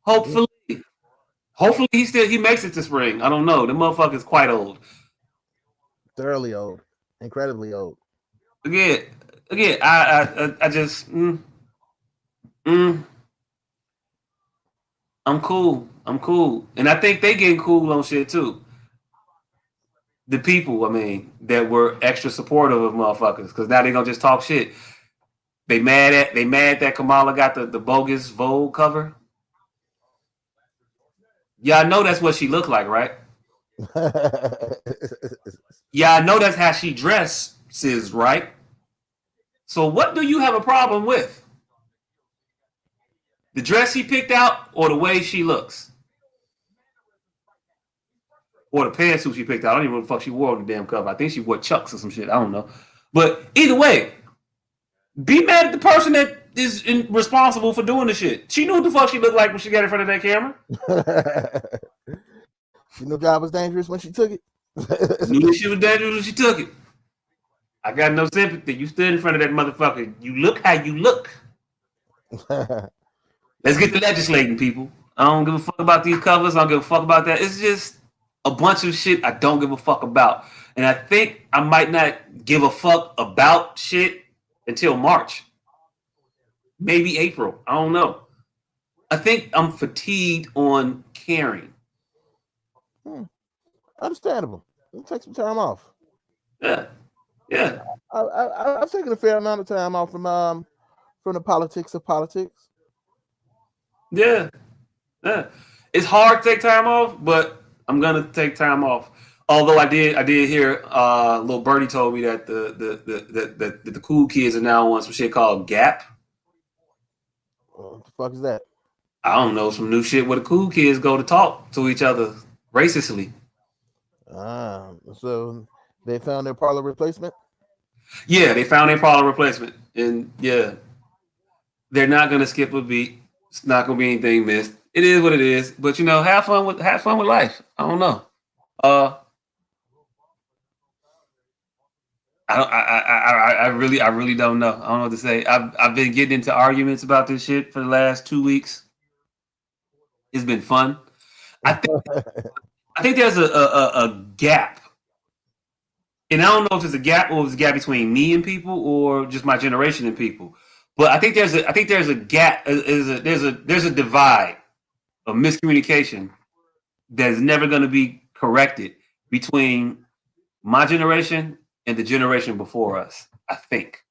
hopefully he makes it to spring. I don't know. The motherfucker's quite old. Thoroughly old, incredibly old. Again, I just I'm cool, and I think they getting cool on shit too. The people, I mean, that were extra supportive of motherfuckers, because now they gonna just talk shit. They mad that Kamala got the bogus Vogue cover. Yeah, I know that's what she looked like, right? Yeah, I know that's how she dresses, right? So what do you have a problem with? The dress she picked out or the way she looks? Or the pantsuit she picked out. I don't even know what the fuck she wore on the damn cover. I think she wore Chucks or some shit. I don't know. But either way, be mad at the person that is responsible for doing the shit. She knew what the fuck she looked like when she got in front of that camera. She knew God was dangerous when she took it. Knew she was dangerous when she took it. I got no sympathy. You stood in front of that motherfucker. You look how you look. Let's get to legislating, people. I don't give a fuck about these covers. I don't give a fuck about that. It's just a bunch of shit I don't give a fuck about. And I think I might not give a fuck about shit until March. Maybe April. I don't know. I think I'm fatigued on caring. Understandable. Take some time off. Yeah. I've taken a fair amount of time off from the politics of politics. Yeah. It's hard to take time off, but I'm gonna take time off. Although I did hear little Birdie told me that the cool kids are now on some shit called Gap. What the fuck is that? I don't know, some new shit where the cool kids go to talk to each other racistly. So they found their parlor replacement? Yeah, they found their parlor replacement. And yeah, they're not gonna skip a beat. It's not gonna be anything missed. It is what it is. But you know, have fun with life. I don't know. I really don't know. I don't know what to say. I've been getting into arguments about this shit for the last 2 weeks. It's been fun. I think there's a gap, and I don't know if it's a gap or it's a gap between me and people or just my generation and people. But I think there's a gap. There's a divide of miscommunication that is never going to be corrected between my generation and the generation before us. I think.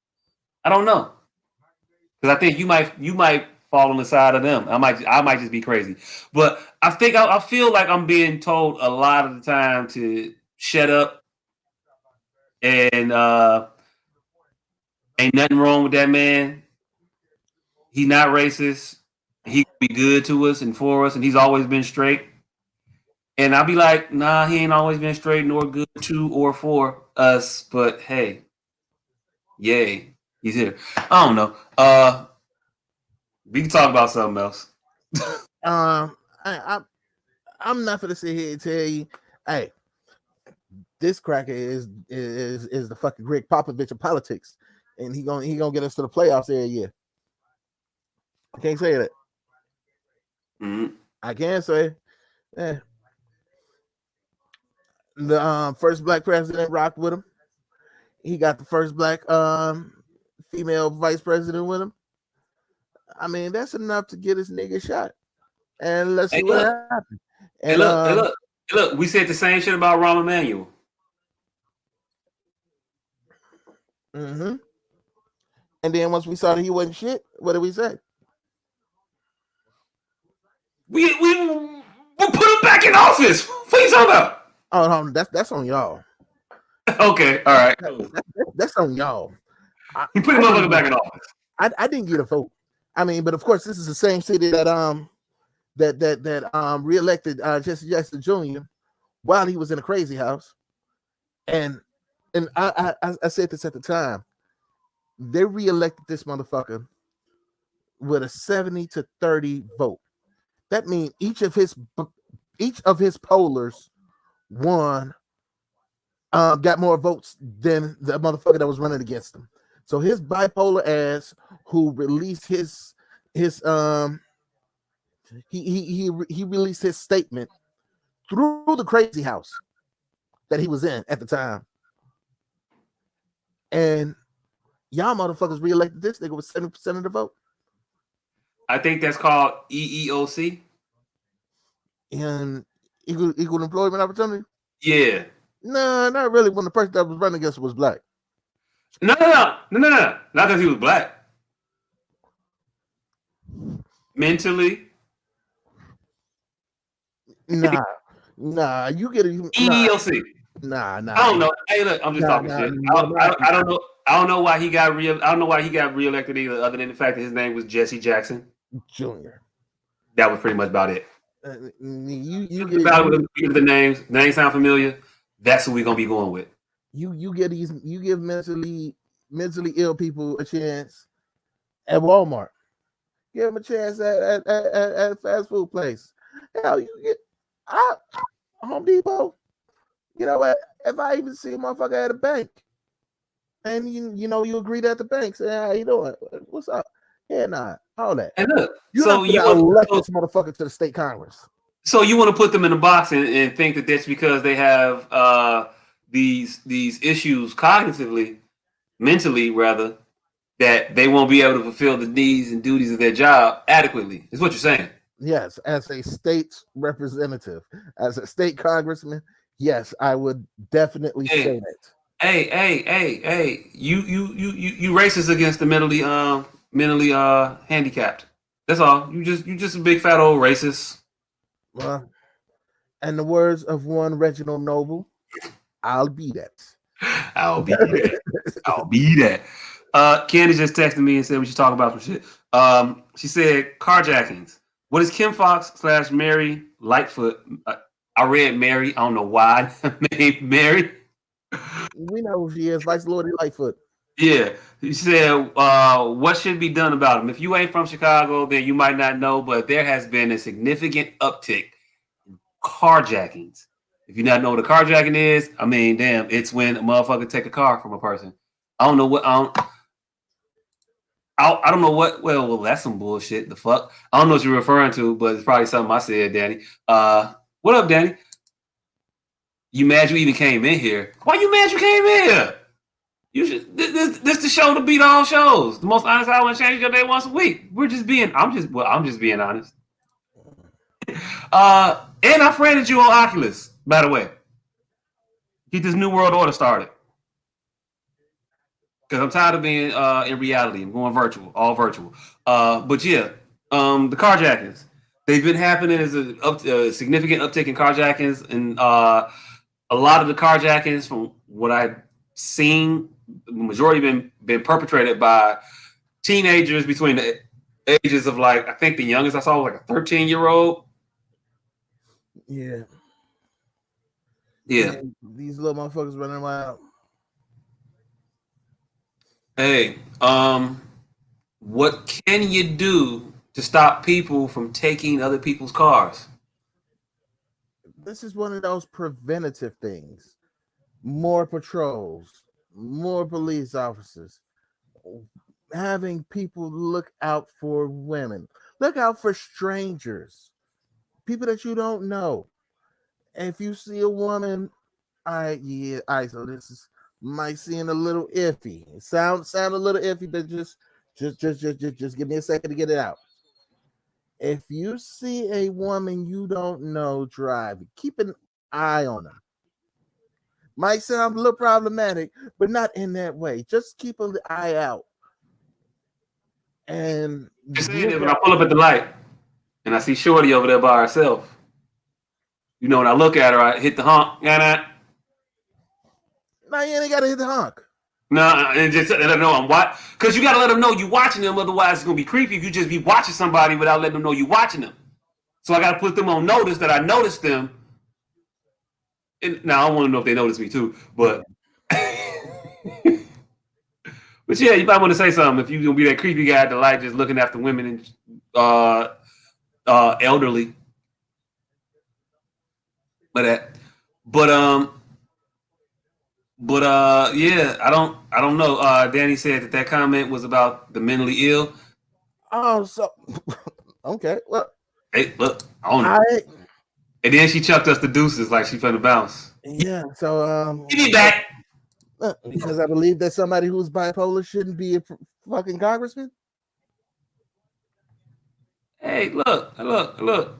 I don't know, because I think you might fall on the side of them. I might just be crazy, but I think I feel like I'm being told a lot of the time to shut up, and ain't nothing wrong with that man. He's not racist. He can be good to us and for us, and he's always been straight. And I'll be like, nah, he ain't always been straight nor good to or for us. But hey, yay, he's here. I don't know. We can talk about something else. I'm not gonna sit here and tell you, hey, this cracker is the fucking Greg Popovich of politics, and he gonna get us to the playoffs every year. I can't say that. Mm-hmm. I can say, the first black president rocked with him. He got the first black female vice president with him. I mean, that's enough to get his nigga shot. And let's see what happens. And look, we said the same shit about Rahm Emanuel. Mm-hmm. And then once we saw that he wasn't shit, what did we say? We put him back in office. What are you talking about? Oh, that's on y'all. Okay, all right. That's on y'all. He put him back in office. I didn't get a vote. I mean, but of course, this is the same city that reelected Jesse Jackson Jr. while he was in a crazy house. And I said this at the time. they reelected this motherfucker with a 70-30 vote. That means each of his pollers won, got more votes than the motherfucker that was running against him. So his bipolar ass, who released his he released his statement through the crazy house that he was in at the time, and y'all motherfuckers reelected this nigga with 70% of the vote. I think that's called EEOC. And equal employment opportunity. Yeah. No, not really. When the person that was running against was black. No. Not because he was black. Mentally. Nah. You get it. EEOC. Nah. I don't know. Hey, look, I'm just talking shit. I don't know. I don't know why he got reelected either, other than the fact that his name was Jesse Jackson Jr. That was pretty much about it. You get the names sound familiar. That's who we're gonna be going with. You give mentally ill people a chance at Walmart. Give them a chance at a fast food place. Hell, you get Home Depot. You know what? If I even see a motherfucker at a bank, and you agreed at the bank, say, "How you doing? What's up?" Yeah, nah, all that. And look, you elect this motherfucker to the state Congress. So you want to put them in a box and think that that's because they have these issues cognitively, mentally rather, that they won't be able to fulfill the needs and duties of their job adequately. Is what you're saying? Yes, as a state representative, as a state congressman, yes, I would definitely say that. Hey! You racist against the mentally handicapped. That's all. You just a big fat old racist. Well, and the words of one Reginald Noble, I'll be that. I'll be that. Candy just texted me and said we should talk about some shit. She said carjackings. What is Kim Fox / Mary Lightfoot? I read Mary. I don't know why I named Mary. We know who she is, Vice Lord Lightfoot. Yeah. He said, what should be done about them? If you ain't from Chicago, then you might not know, but there has been a significant uptick in carjackings. If you not know what a carjacking is, I mean, damn, it's when a motherfucker take a car from a person. I don't know what well, that's some bullshit. The fuck? I don't know what you're referring to, but it's probably something I said, Danny. What up, Danny? You mad you even came in here? Why you mad you came in here? You should this the show to beat all shows. The most honest hour and change your day once a week. I'm just being honest. And I friended you on Oculus, by the way. Get this new world order started. Because I'm tired of being in reality. I'm going virtual, all virtual. But yeah, the carjackings. They've been happening as a significant uptick in carjackings, and a lot of the carjackings, from what I've seen, the majority been perpetrated by teenagers between the ages of, like, I think the youngest I saw was like a 13-year-old. Yeah. Yeah. These little motherfuckers running around. Hey, what can you do to stop people from taking other people's cars? This is one of those preventative things. More patrols, more police officers, having people look out for women, look out for strangers, people that you don't know. If you see a woman, so this might seem a little iffy. It sound a little iffy, but just give me a second to get it out. If you see a woman you don't know driving, keep an eye on them. Might sound a little problematic, but not in that way. Just keep an eye out. And when I pull up at the light and I see Shorty over there by herself, when I look at her, I hit the honk. Nah, you ain't gotta hit the honk. Nah, and just let them know I'm watching. Because you gotta let them know you watching them. Otherwise, it's gonna be creepy if you just be watching somebody without letting them know you watching them. So I gotta put them on notice that I noticed them. And now I want to know if they notice me too, but But yeah, you might want to say something if you're gonna be that creepy guy that like just looking after women and elderly. But yeah, I don't know. Danny said that comment was about the mentally ill. Oh, so okay. Well, Hey, look, on I it. And then she chucked us the deuces like she finna bounce. yeah. So Give me back. because I believe that somebody who's bipolar shouldn't be a fucking congressman. Hey, look.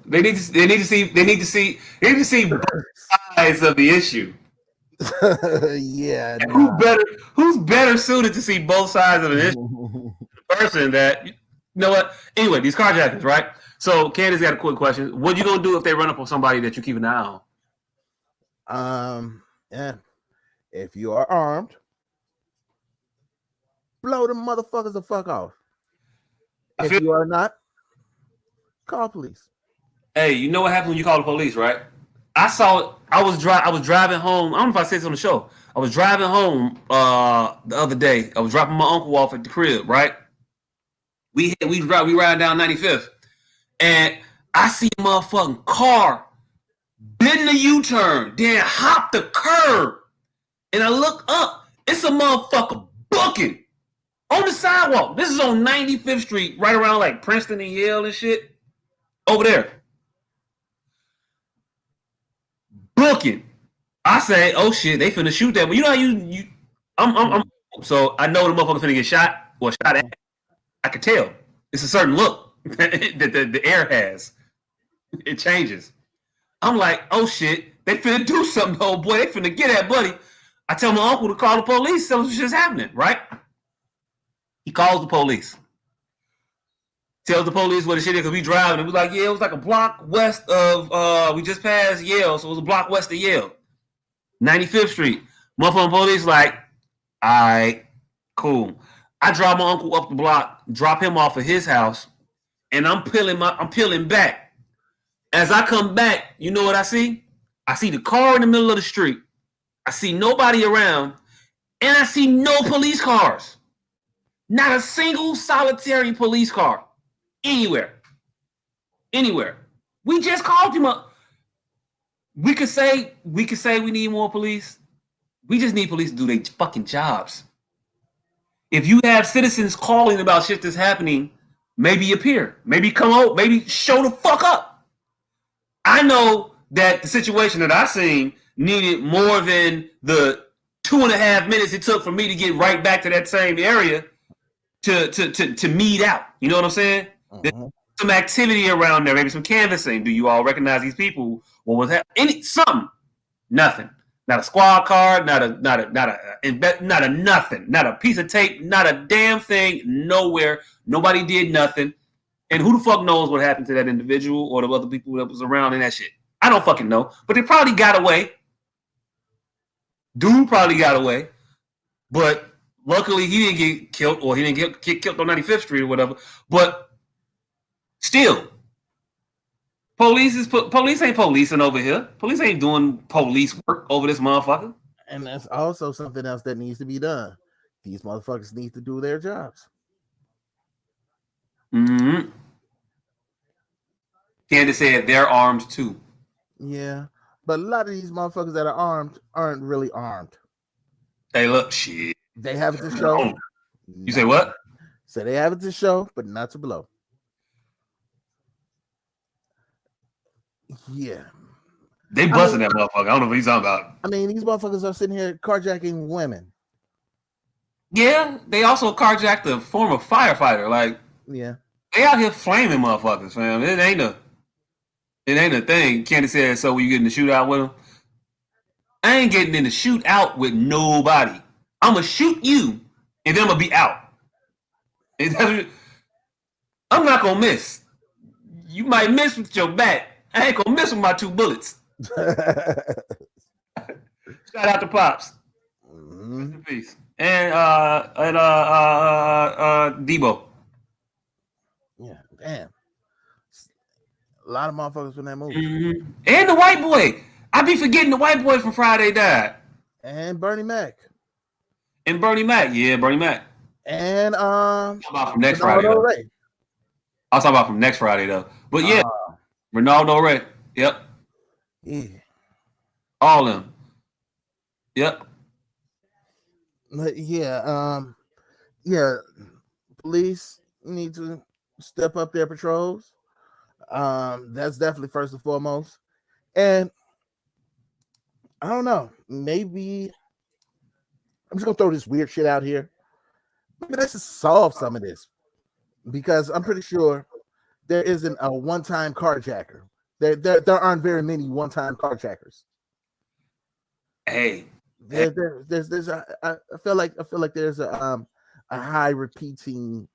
They need to see both sides of the issue. Yeah, And nah. who's better suited to see both sides of an issue? The person that you know what? Anyway, these carjackers, right? So Candace got a quick question. What you gonna do if they run up on somebody that you keep an eye on? Yeah. If you are armed, blow them motherfuckers the fuck off. If you are not, call police. Hey, you know what happened when you call the police, right? I saw it. I was driving home. I don't know if I said this on the show. I was driving home the other day. I was dropping my uncle off at the crib, right? We riding down 95th, and I see a motherfucking car bend the U-turn, then hop the curb, and I look up. It's a motherfucker booking on the sidewalk. This is on 95th Street, right around like Princeton and Yale and shit. Over there. Booking. I say, oh shit, they finna shoot that. But you know how I'm so I know the motherfucker finna get shot or shot at. I can tell. It's a certain look that the air has. It changes. I'm like, oh shit, they finna do something, oh boy, they finna get that buddy. I tell my uncle to call the police, tell us what's just happening, right? He calls the police. Tells the police what the shit is because we driving. And we like, yeah, it was like a block west of we just passed Yale, so it was a block west of Yale. 95th Street. Motherfucking police like, all right, cool. I drive my uncle up the block, drop him off at his house, and I'm peeling back. As I come back, you know what I see? I see the car in the middle of the street. I see nobody around, and I see no police cars. Not a single solitary police car. Anywhere. We just called him up. We could say we need more police. We just need police to do their fucking jobs. If you have citizens calling about shit that's happening, maybe appear. Maybe come out. Maybe show the fuck up. I know that the situation that I seen needed more than the 2.5 minutes it took for me to get right back to that same area to meet out. You know what I'm saying? Mm-hmm. Some activity around there, maybe some canvassing. Do you all recognize these people? What was that? Something? Nothing. Not a squad car. Not a nothing. Not a piece of tape. Not a damn thing. Nowhere. Nobody did nothing. And who the fuck knows what happened to that individual or the other people that was around in that shit? I don't fucking know. But they probably got away. Dude probably got away. But luckily he didn't get killed or he didn't get killed on 95th Street or whatever. But still, police ain't policing over here. Police ain't doing police work over this motherfucker. And that's also something else that needs to be done. These motherfuckers need to do their jobs. Mm-hmm. Candace said they're armed too. Yeah, but a lot of these motherfuckers that are armed aren't really armed. Hey, look, shit. They have it to show. You say what? So they have it to show, but not to blow. Yeah. They busting that motherfucker. I don't know what he's talking about. I mean, these motherfuckers are sitting here carjacking women. Yeah, they also carjacked a former firefighter. Like, yeah, they out here flaming motherfuckers, fam. It ain't a thing. Candy said, so when you get in the shootout with them, I ain't getting in the shootout with nobody. I'm gonna shoot you, and then I'm gonna be out. I'm not gonna miss. You might miss with your bat. I ain't gonna miss with my 2 bullets. Shout out to Pops. Mm-hmm. Peace. And Debo. Yeah, damn. A lot of motherfuckers from that movie. Mm-hmm. And the white boy. I be forgetting the white boy from Friday died. And Bernie Mac. Yeah, Bernie Mac. and About from next Friday Ronaldo though. Ray. I was talking about from next Friday though. But yeah, Ronaldo Ray. Yep. Yeah. All of them. Yep. Yeah. Police need to step up their patrols. That's definitely first and foremost. And I don't know, maybe I'm just gonna throw this weird shit out here. Maybe let's just solve some of this because I'm pretty sure there isn't a one-time carjacker. There aren't very many one-time carjackers. Hey. There's I feel like there's a high repeating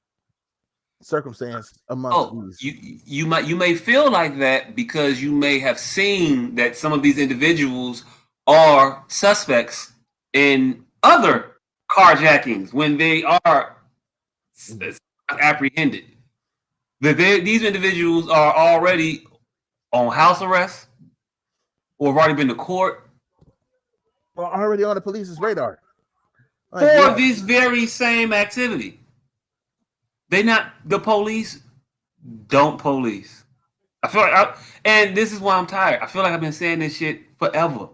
circumstance amongst these. You may feel like that because you may have seen that some of these individuals are suspects in other carjackings when they are apprehended. These individuals are already on house arrest or have already been to court Or already on the police's radar for this very same activity. The police don't police. I feel like, and this is why I'm tired. I feel like I've been saying this shit forever.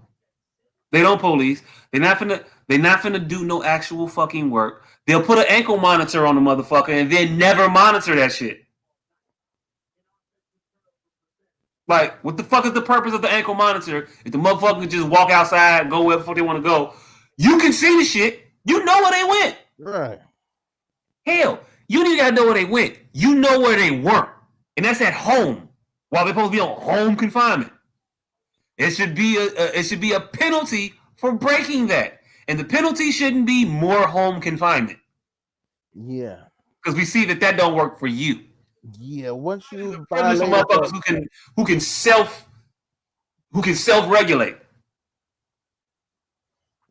They don't police. They're not finna do no actual fucking work. They'll put an ankle monitor on the motherfucker and then never monitor that shit. Like, what the fuck is the purpose of the ankle monitor if the motherfucker can just walk outside and go wherever the fuck they want to go? You can see the shit. You know where they went. Right. Hell, you didn't gotta know where they went. You know where they weren't. And that's at home. While they're supposed to be on home confinement. It should be a penalty for breaking that. And the penalty shouldn't be more home confinement. Yeah. Because we see that don't work for you. Yeah, once you violate some motherfuckers who can self-regulate.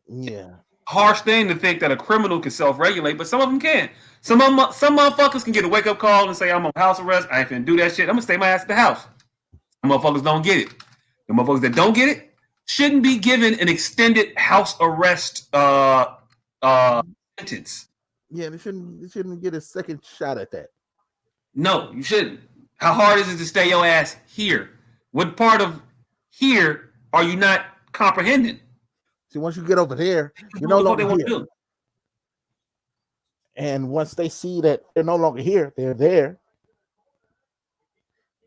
Yeah. Harsh thing to think that a criminal can self-regulate, but some of them can. Some motherfuckers can get a wake-up call and say, I'm on house arrest, I ain't finna do that shit, I'm gonna stay my ass at the house. Some motherfuckers don't get it. The motherfuckers that don't get it shouldn't be given an extended house arrest sentence. Yeah, they shouldn't get a second shot at that. No, you shouldn't. How hard is it to stay your ass here? What part of here are you not comprehending? See, once you get over there, you're no longer here. And once they see that they're no longer here, they're there.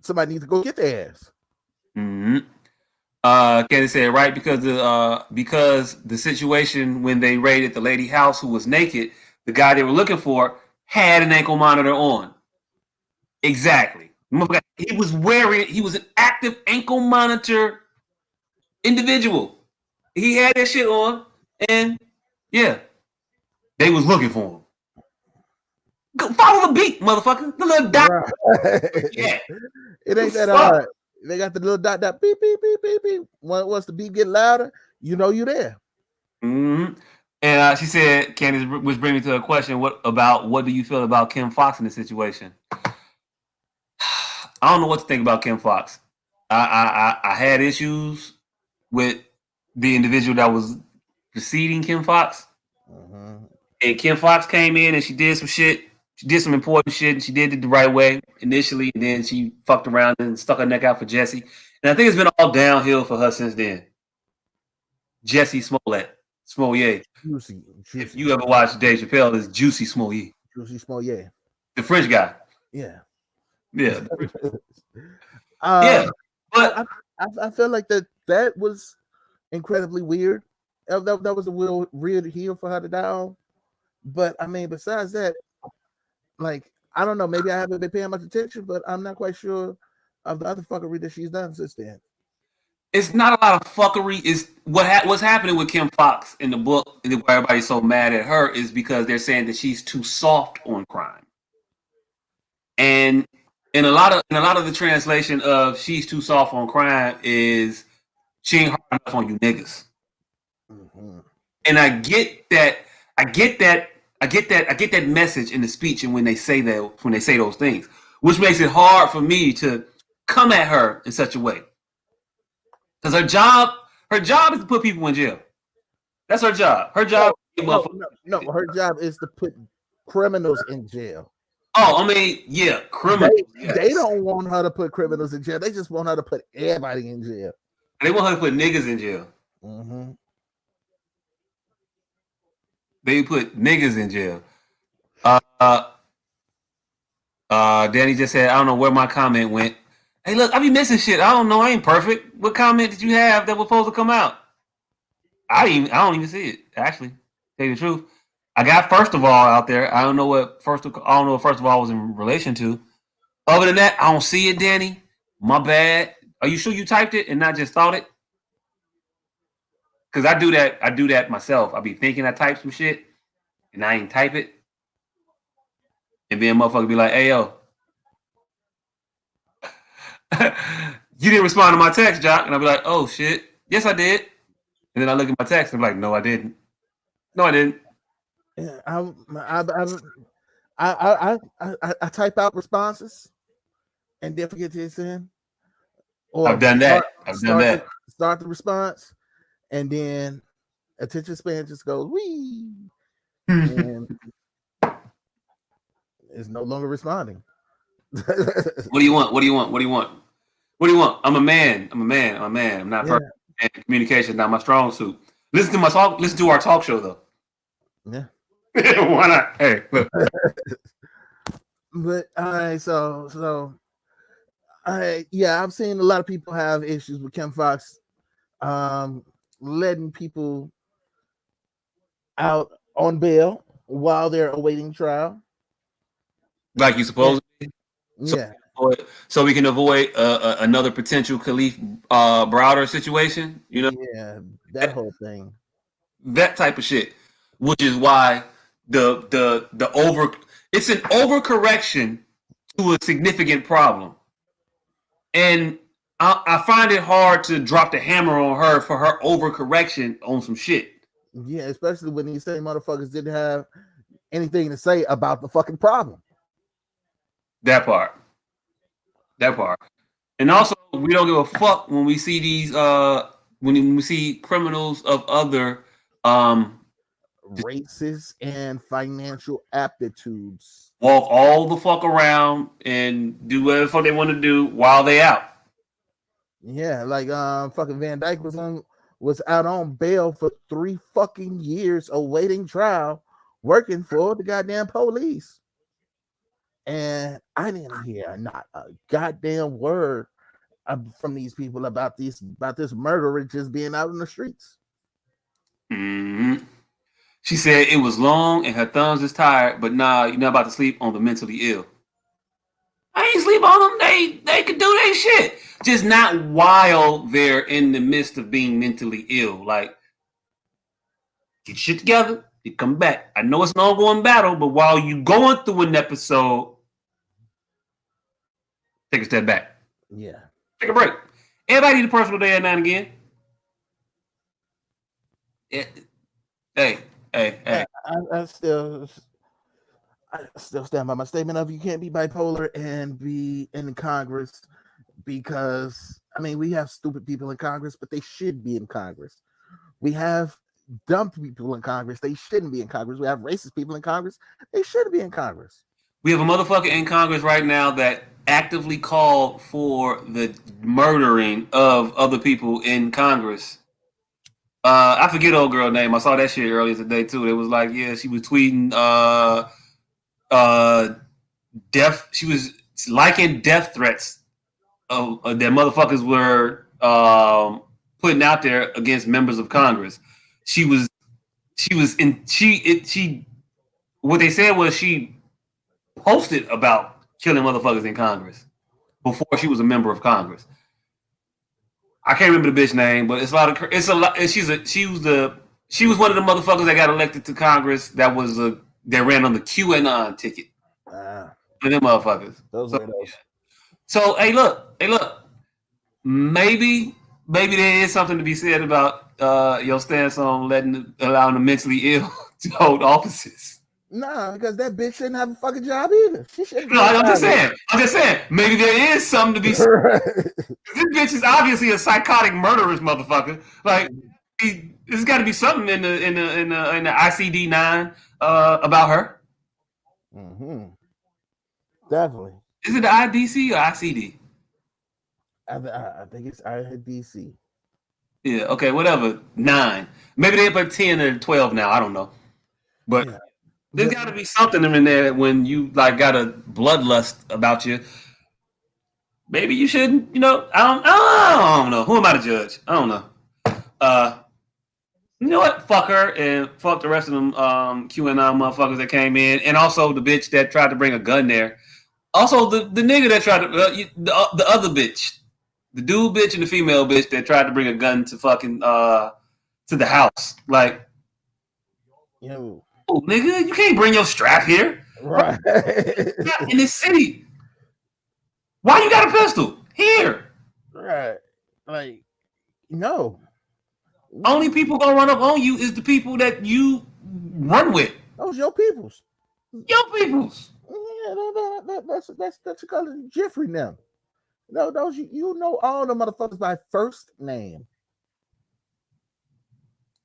Somebody needs to go get their ass. Mm-hmm. Kenny said, right, because the situation when they raided the lady house who was naked, the guy they were looking for had an ankle monitor on. Exactly. He was an active ankle monitor individual. He had that shit on, and yeah, they was looking for him. Go follow the beat, motherfucker. The little dot. Right. Yeah. It ain't that hard. They got the little dot, beep, beep, beep, beep, beep. Once the beep get louder, you know you're there. Mm-hmm. And she said, Candace was bringing me to a question. What do you feel about Kim Fox in this situation? I don't know what to think about Kim Fox. I had issues with the individual that was preceding Kim Fox. Mm-hmm. And Kim Fox came in and she did some shit. She did some important shit and she did it the right way initially. And then she fucked around and stuck her neck out for Jesse. And I think it's been all downhill for her since then. Jesse Smollett. Juicy. If you ever watch Dave Chappelle, it's Juicy Smollett. Juicy Smollett. The French guy. Yeah. Yeah. Yeah. But I feel like that was incredibly weird. That was a weird heel for her to die on. But I mean, besides that, like, I don't know, maybe I haven't been paying much attention, but I'm not quite sure of the other fuckery that she's done since then. It's not a lot of fuckery. Is what's happening with Kim Fox in the book, and why everybody's so mad at her is because they're saying that she's too soft on crime. And in a lot of the translation of "she's too soft on crime" is she ain't hard enough on you niggas. Mm-hmm. And I get that message in the speech and when they say those things, which makes it hard for me to come at her in such a way. Because her job is to put people in jail. That's her job. Her job. No, her job is to put criminals in jail. Oh, I mean, yeah, criminals. They don't want her to put criminals in jail. They just want her to put everybody in jail. They want her to put niggas in jail. Mm-hmm. They put niggas in jail. Danny just said, I don't know where my comment went. Hey, look, I be missing shit. I don't know. I ain't perfect. What comment did you have that was supposed to come out? I don't even see it. Actually, tell you the truth, I got first of all out there. I don't know what first of all was in relation to. Other than that, I don't see it, Danny. My bad. Are you sure you typed it and not just thought it? Because I do that. I do that myself. I be thinking I typed some shit and I ain't type it, and then motherfucker be like, "Hey yo, you didn't respond to my text, Jock," and I'll be like, "Oh shit, yes I did." And then I look at my text and I'm like, "No, I didn't. No, I didn't." Yeah, I type out responses and then forget to send. Or I've done that. I've done that. Start the response, and then attention span just goes wee, and is no longer responding. What do you want? What do you want? What do you want? What do you want? I'm a man. I'm a man. I'm a man. I'm not perfect. And communication is not my strong suit. Listen to my talk. Listen to our talk show though. Yeah. Why not? Hey, look. But I've seen a lot of people have issues with Kim Fox letting people out on bail while they're awaiting trial. Like you supposed to. Yeah. So we can avoid another potential Khalif Browder situation. You know. Yeah, that whole thing. That type of shit, which is why it's an overcorrection to a significant problem, and I find it hard to drop the hammer on her for her overcorrection on some shit. Yeah, especially when these same motherfuckers didn't have anything to say about the fucking problem. That part, and also we don't give a fuck when we see these when we see criminals of other races and financial aptitudes walk all the fuck around and do whatever the fuck they want to do while they out. Yeah, like fucking Van Dyke was out on bail for 3 fucking years awaiting trial, working for the goddamn police. And I didn't hear not a goddamn word from these people about this murderer just being out in the streets. Mm-hmm. She said it was long and her thumbs is tired, but nah, you're not about to sleep on the mentally ill. I ain't sleep on them. They could do their shit, just not while they're in the midst of being mentally ill. Like, get shit together, you come back. I know it's an ongoing battle, but while you going through an episode, take a step back. Yeah, take a break. Everybody need a personal day now and again. Yeah. Hey. I still stand by my statement of you can't be bipolar and be in Congress, because I mean we have stupid people in Congress, but they should be in Congress. We have dumb people in Congress, they shouldn't be in Congress. We have racist people in Congress, they should be in Congress. We have a motherfucker in Congress right now that actively called for the murdering of other people in Congress. I forget old girl name. I saw that shit earlier today too. It was like, yeah, she was tweeting death. She was liking death threats that motherfuckers were putting out there against members of Congress. What they said was she posted about killing motherfuckers in Congress before she was a member of Congress. I can't remember the bitch name, but it's a lot of. It's a lot. She was one of the motherfuckers that got elected to Congress. That ran on the QAnon ticket. One of them motherfuckers. Those are those. Yeah. So hey, look. Maybe there is something to be said about your stance on allowing the mentally ill to hold offices. Nah, because that bitch shouldn't have a fucking job either. She shouldn't. No, I'm just saying. Maybe there is something to be said. This bitch is obviously a psychotic murderous motherfucker. Like, there's got to be something in the ICD-9 about her. Mm-hmm. Definitely. Is it the IDC or ICD? I think it's IDC. Yeah, okay, whatever. 9. Maybe they're up 10 or 12 now. I don't know. But Yeah. there's got to be something in there when you like got a bloodlust about you. Maybe you shouldn't, I don't know. Who am I to judge? I don't know. Uh, you know what? Fuck her and fuck the rest of them QAnon motherfuckers that came in, and also the bitch that tried to bring a gun there. Also the nigga that tried to the other bitch, the dude bitch and the female bitch that tried to bring a gun to fucking to the house. Like, Yo. oh nigga, you can't bring your strap here. Right. In this city. Why you got a pistol? Here. Right. Like, no. Only people gonna run up on you is the people that you run with. Those your peoples. Your peoples. Yeah, that's a color Jeffrey now. No, those you know all the motherfuckers by first name.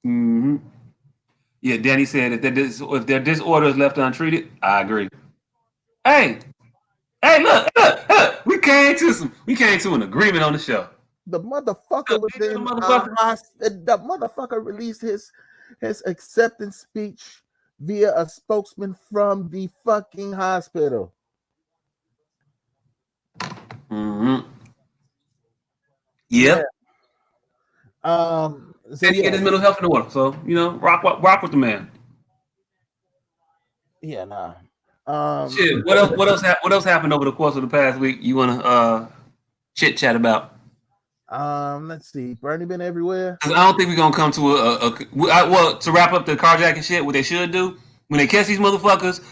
Mm-hmm. Yeah, Danny said if their disorder is left untreated, I agree. Hey, look, we came to an agreement on the show. The motherfucker was in motherfucker. the motherfucker released his acceptance speech via a spokesman from the fucking hospital. Mm-hmm. Yep. Yeah. So And he get his mental health in order. So rock with the man. Yeah, nah. Shit. What else happened over the course of the past week? You want to chit chat about? Let's see. Bernie been everywhere. I don't think we're gonna come to well, to wrap up the carjacking shit. What they should do when they catch these motherfuckers,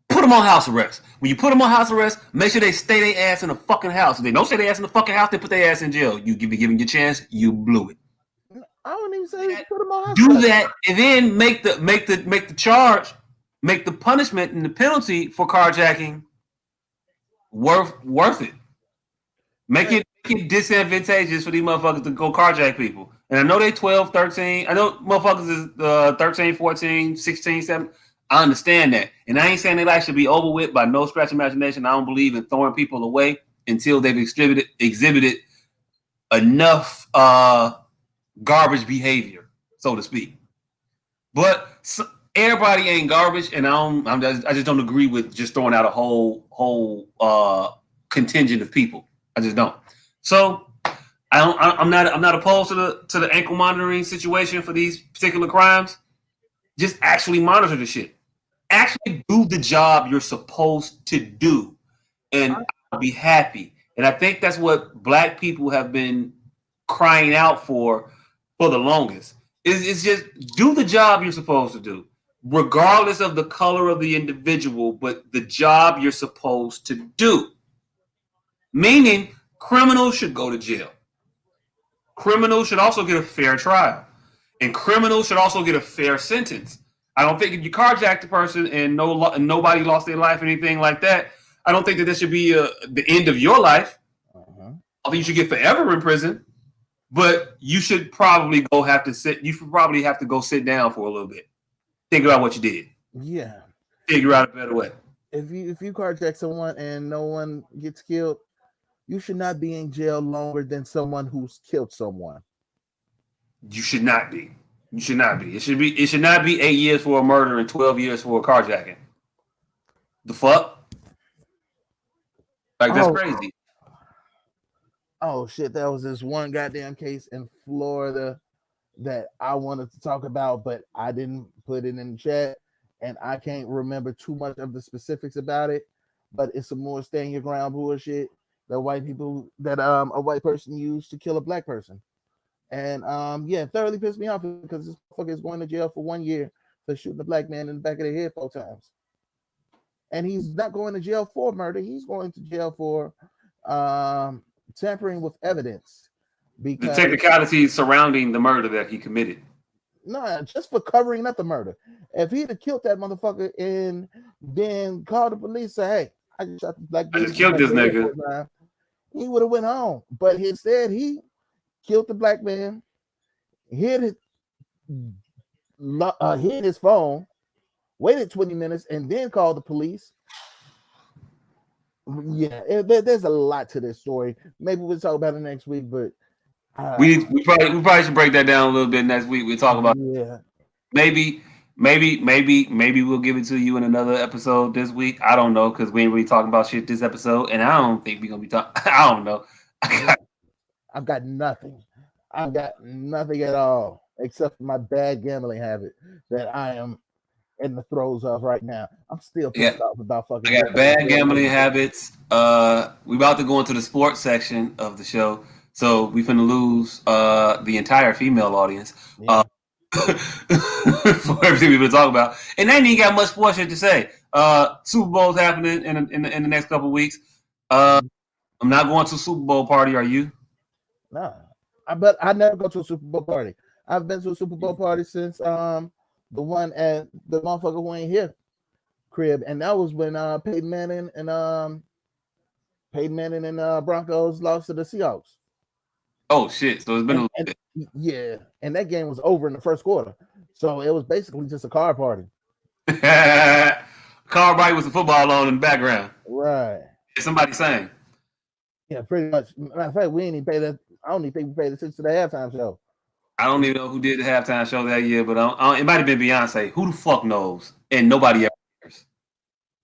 put them on house arrest. When you put them on house arrest, make sure they stay their ass in the fucking house. If they don't stay their ass in the fucking house, they put their ass in jail. You be giving your chance, you blew it. I wouldn't even say put them on house Do arrest. that, and then make the charge, make the punishment and the penalty for carjacking worth it. Make it disadvantageous for these motherfuckers to go carjack people. And I know they 12, 13. I know motherfuckers is 13, 14, 16, 17. I understand that. And I ain't saying their life should be over with by no stretch of imagination. I don't believe in throwing people away until they've exhibited enough garbage behavior, so to speak. But everybody ain't garbage, and I just don't agree with just throwing out a whole contingent of people. I just don't. So I'm not opposed to the ankle monitoring situation for these particular crimes. Just actually monitor the shit. Actually do the job you're supposed to do, and I'll be happy. And I think that's what Black people have been crying out for the longest. It's just do the job you're supposed to do, regardless of the color of the individual, but the job you're supposed to do. Meaning, criminals should go to jail. Criminals should also get a fair trial. And criminals should also get a fair sentence. I don't think if you carjacked a person and nobody lost their life or anything like that, I don't think that should be the end of your life. I think you should get forever in prison, but you should probably have to go sit down for a little bit. Think about what you did. Yeah. Figure out a better way. If you carjack someone and no one gets killed, you should not be in jail longer than someone who's killed someone. You should not be. You should not be. It should not be 8 years for a murder and 12 years for a carjacking. The fuck? Like, that's crazy. Oh shit, that was this one goddamn case in Florida that I wanted to talk about, but I didn't put it in the chat, and I can't remember too much of the specifics about it. But it's some more stand your ground bullshit that a white person used to kill a Black person. And yeah, thoroughly pissed me off because this motherfucker is going to jail for 1 year for shooting a Black man in the back of the head 4 times. And he's not going to jail for murder. He's going to jail for tampering with evidence. Because the technicalities surrounding the murder that he committed. No, just for covering up the murder. If he'd have killed that motherfucker and then called the police, say, "Hey, I just shot this Black dude. I just killed this nigga," he would have went home. But instead, he killed the Black man, hid his phone, waited 20 minutes, and then called the police. Yeah, there's a lot to this story. Maybe we'll talk about it next week, but we probably should break that down a little bit next week. We'll talk about maybe we'll give it to you in another episode this week. I don't know because we ain't really talking about shit this episode, and I don't think we're gonna be talking. I don't know. I've got nothing. I've got nothing at all except my bad gambling habit that I am in the throes of right now. I'm still pissed off about fucking. I got bad gambling habits. We about to go into the sports section of the show, so we finna lose the entire female audience for everything we've been talking about, and they ain't even got much sports shit to say. Super Bowl's happening in the next couple of weeks. I'm not going to a Super Bowl party. Are you? No, but I never go to a Super Bowl party. I've been to a Super Bowl party since the one at the motherfucker who ain't here crib, and that was when Peyton Manning and Broncos lost to the Seahawks. Oh shit! So it's been a little bit. Yeah, and that game was over in the first quarter, so it was basically just a card party. Card party with the football on in the background. Right. Somebody saying. Yeah, pretty much. Matter of fact, we ain't even pay that. I don't even think we paid attention to the halftime show. I don't even know who did the halftime show that year, but it might have been Beyonce. Who the fuck knows? And nobody ever cares.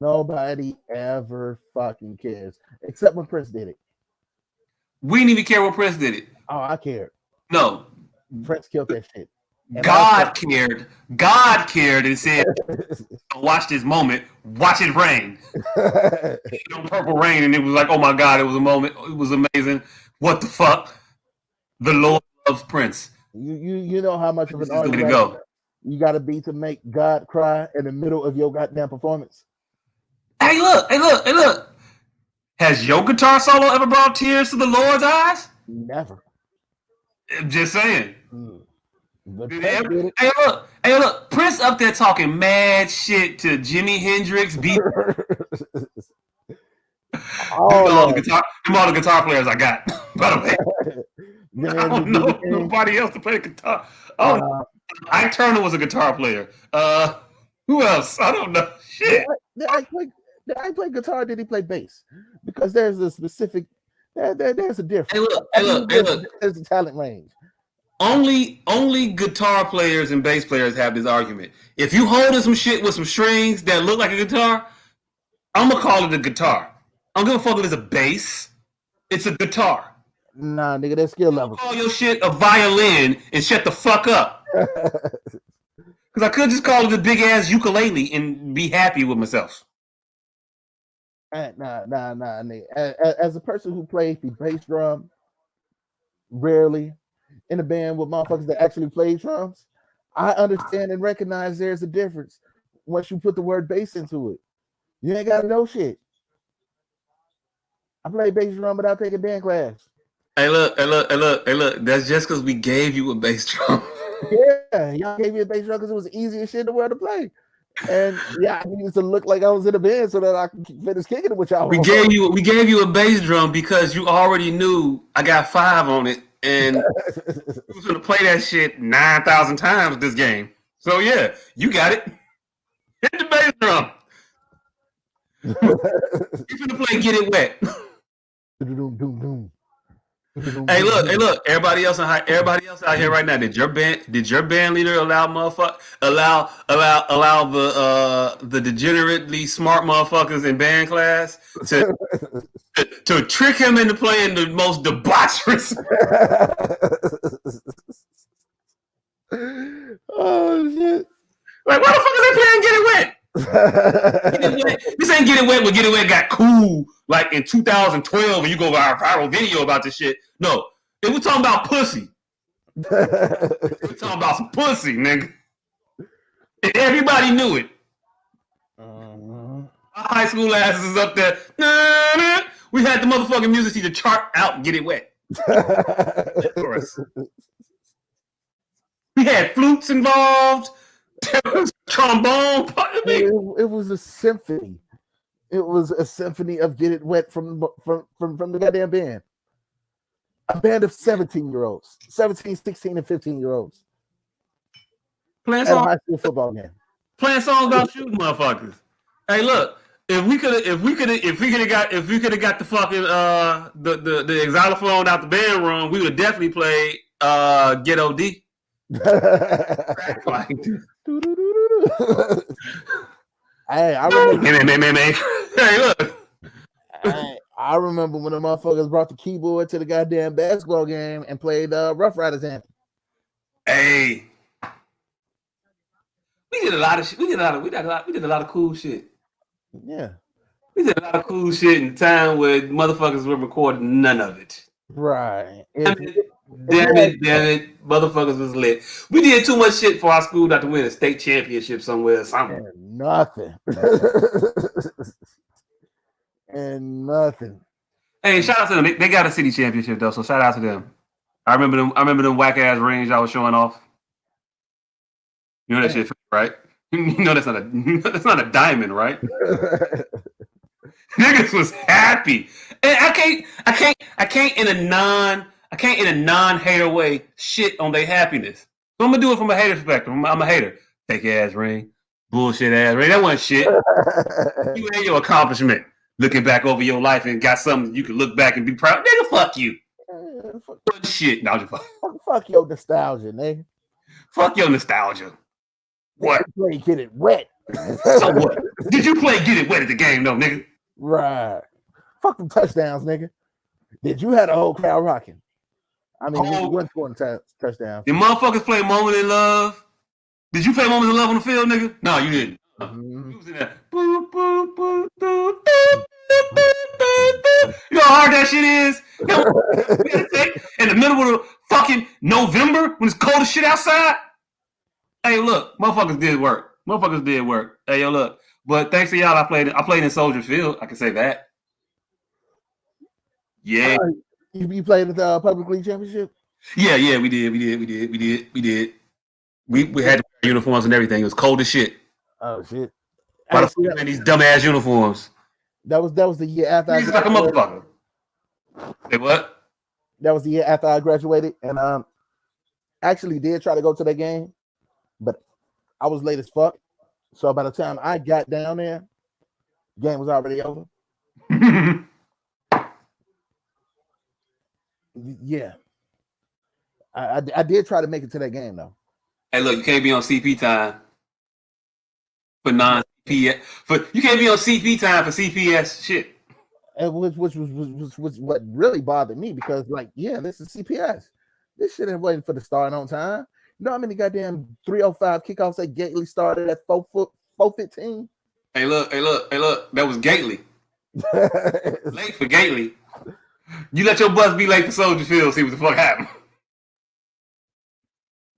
Nobody ever fucking cares, except when Prince did it. We didn't even care when Prince did it. Oh, I cared. No. Prince killed that shit. And God cared. God cared and said, watch this moment. Watch it rain. Purple rain. And it was like, oh my God, it was a moment. It was amazing. What the fuck? The Lord loves Prince. You know how much of an artist you got to be to make God cry in the middle of your goddamn performance. Hey, look. Has your guitar solo ever brought tears to the Lord's eyes? Never. I'm just saying. Hey, look. Prince up there talking mad shit to Jimi Hendrix. All the guitar players I got, by the way. I don't know nobody else to play guitar. Ike Turner was a guitar player. Who else? I don't know. Shit. Did I play guitar? Did he play bass? Because there's a specific. There's a difference. Hey, look. There's a talent range. Only guitar players and bass players have this argument. If you holding some shit with some strings that look like a guitar, I'm gonna call it a guitar. I don't give a fuck if it's a bass. It's a guitar. Nah, nigga, that's skill level. Call your shit a violin and shut the fuck up. Because I could just call it a big ass ukulele and be happy with myself. Nah, nigga. As a person who plays the bass drum, rarely in a band with motherfuckers that actually play drums, I understand and recognize there's a difference once you put the word bass into it. You ain't gotta know shit. I play bass drum without taking band class. Hey, look. That's just because we gave you a bass drum. Yeah, y'all gave me a bass drum because it was the easiest shit in the world to play. And yeah, I needed to look like I was in a band so that I could finish kicking it with y'all. We gave you a bass drum because you already knew I got 5 on it, and you was gonna play that shit 9,000 times this game. So yeah, you got it. Hit the bass drum. You're gonna play Get It Wet. Hey, look! Everybody else out here right now. Did your band leader allow the degenerately smart motherfuckers in band class to trick him into playing the most debaucherous? Oh shit! Like, why the fuck are they playing Get It Wet? This ain't Get It Wet when Get It Wet got cool like in 2012 and you go viral video about this shit. No, they were talking about pussy. We're talking about some pussy, nigga. And everybody knew it. Our high school asses is up there. Nah. We had the motherfucking music teacher chart out Get It Wet. Of course. We had flutes involved. Trombone. It was a symphony. It was a symphony of Get It Wet from the goddamn band. A band of 17-year-olds, 17, 16, and 15-year-olds. Playing at a high school football game. playing songs about shooting motherfuckers. Hey, look, if we could have got the fucking the xylophone out the bedroom, we would definitely play Get OD. Like, Hey, I remember. man. Hey, look. I remember when the motherfuckers brought the keyboard to the goddamn basketball game and played Rough Riders anthem. Hey, we did a lot of shit. We did a lot of cool shit. Yeah. We did a lot of cool shit in time where motherfuckers were recording none of it. Right. Damn it, motherfuckers was lit. We did too much shit for our school not to win a state championship somewhere or something. And nothing. And nothing. Hey, shout out to them. They got a city championship though, so shout out to them. I remember them whack ass rings I was showing off. You know that shit, right? You know that's not a diamond, right? Niggas was happy. And I can't in a non-hater way shit on their happiness. So I'm gonna do it from a hater perspective. I'm a hater. Fake ass ring, bullshit ass ring. That wasn't shit. You had your accomplishment. Looking back over your life and got something you can look back and be proud. Nigga, fuck you. Shit. No, fuck your nostalgia, nigga. Fuck your nostalgia. What? Play Get It Wet. So what? Did you play Get It Wet at the game though, nigga? Right. Fuck them touchdowns, nigga. Did you have the whole crowd rocking? I mean, you wasn't scoring touchdowns. Did motherfuckers play Moment in Love? Did you play Moment in Love on the field, nigga? No, you didn't. Mm-hmm. You was in there. You know how hard that shit is? In the middle of the fucking November when it's cold as shit outside? Hey, look, motherfuckers did work. Hey, yo, look. But thanks to y'all, I played in Soldier Field. I can say that. Yeah. You played at the Public League Championship? Yeah, we did. We had uniforms and everything. It was cold as shit. Oh shit! Why the fuck man these dumbass uniforms? That was the year after I like a motherfucker. Say what? That was the year after I graduated, and actually did try to go to that game, but I was late as fuck. So by the time I got down there, the game was already over. Yeah, I did try to make it to that game though. Hey, look, you can't be on CP time for non-CPS. You can't be on CP time for CPS shit. And which was what really bothered me because, like, yeah, this is CPS. This shit ain't waiting for the start on time. You know how many goddamn 3:05 kickoffs that Gately started at 4:15? Hey, look. That was Gately. Late for Gately. You let your bus be late for Soldier Field, see what the fuck happened.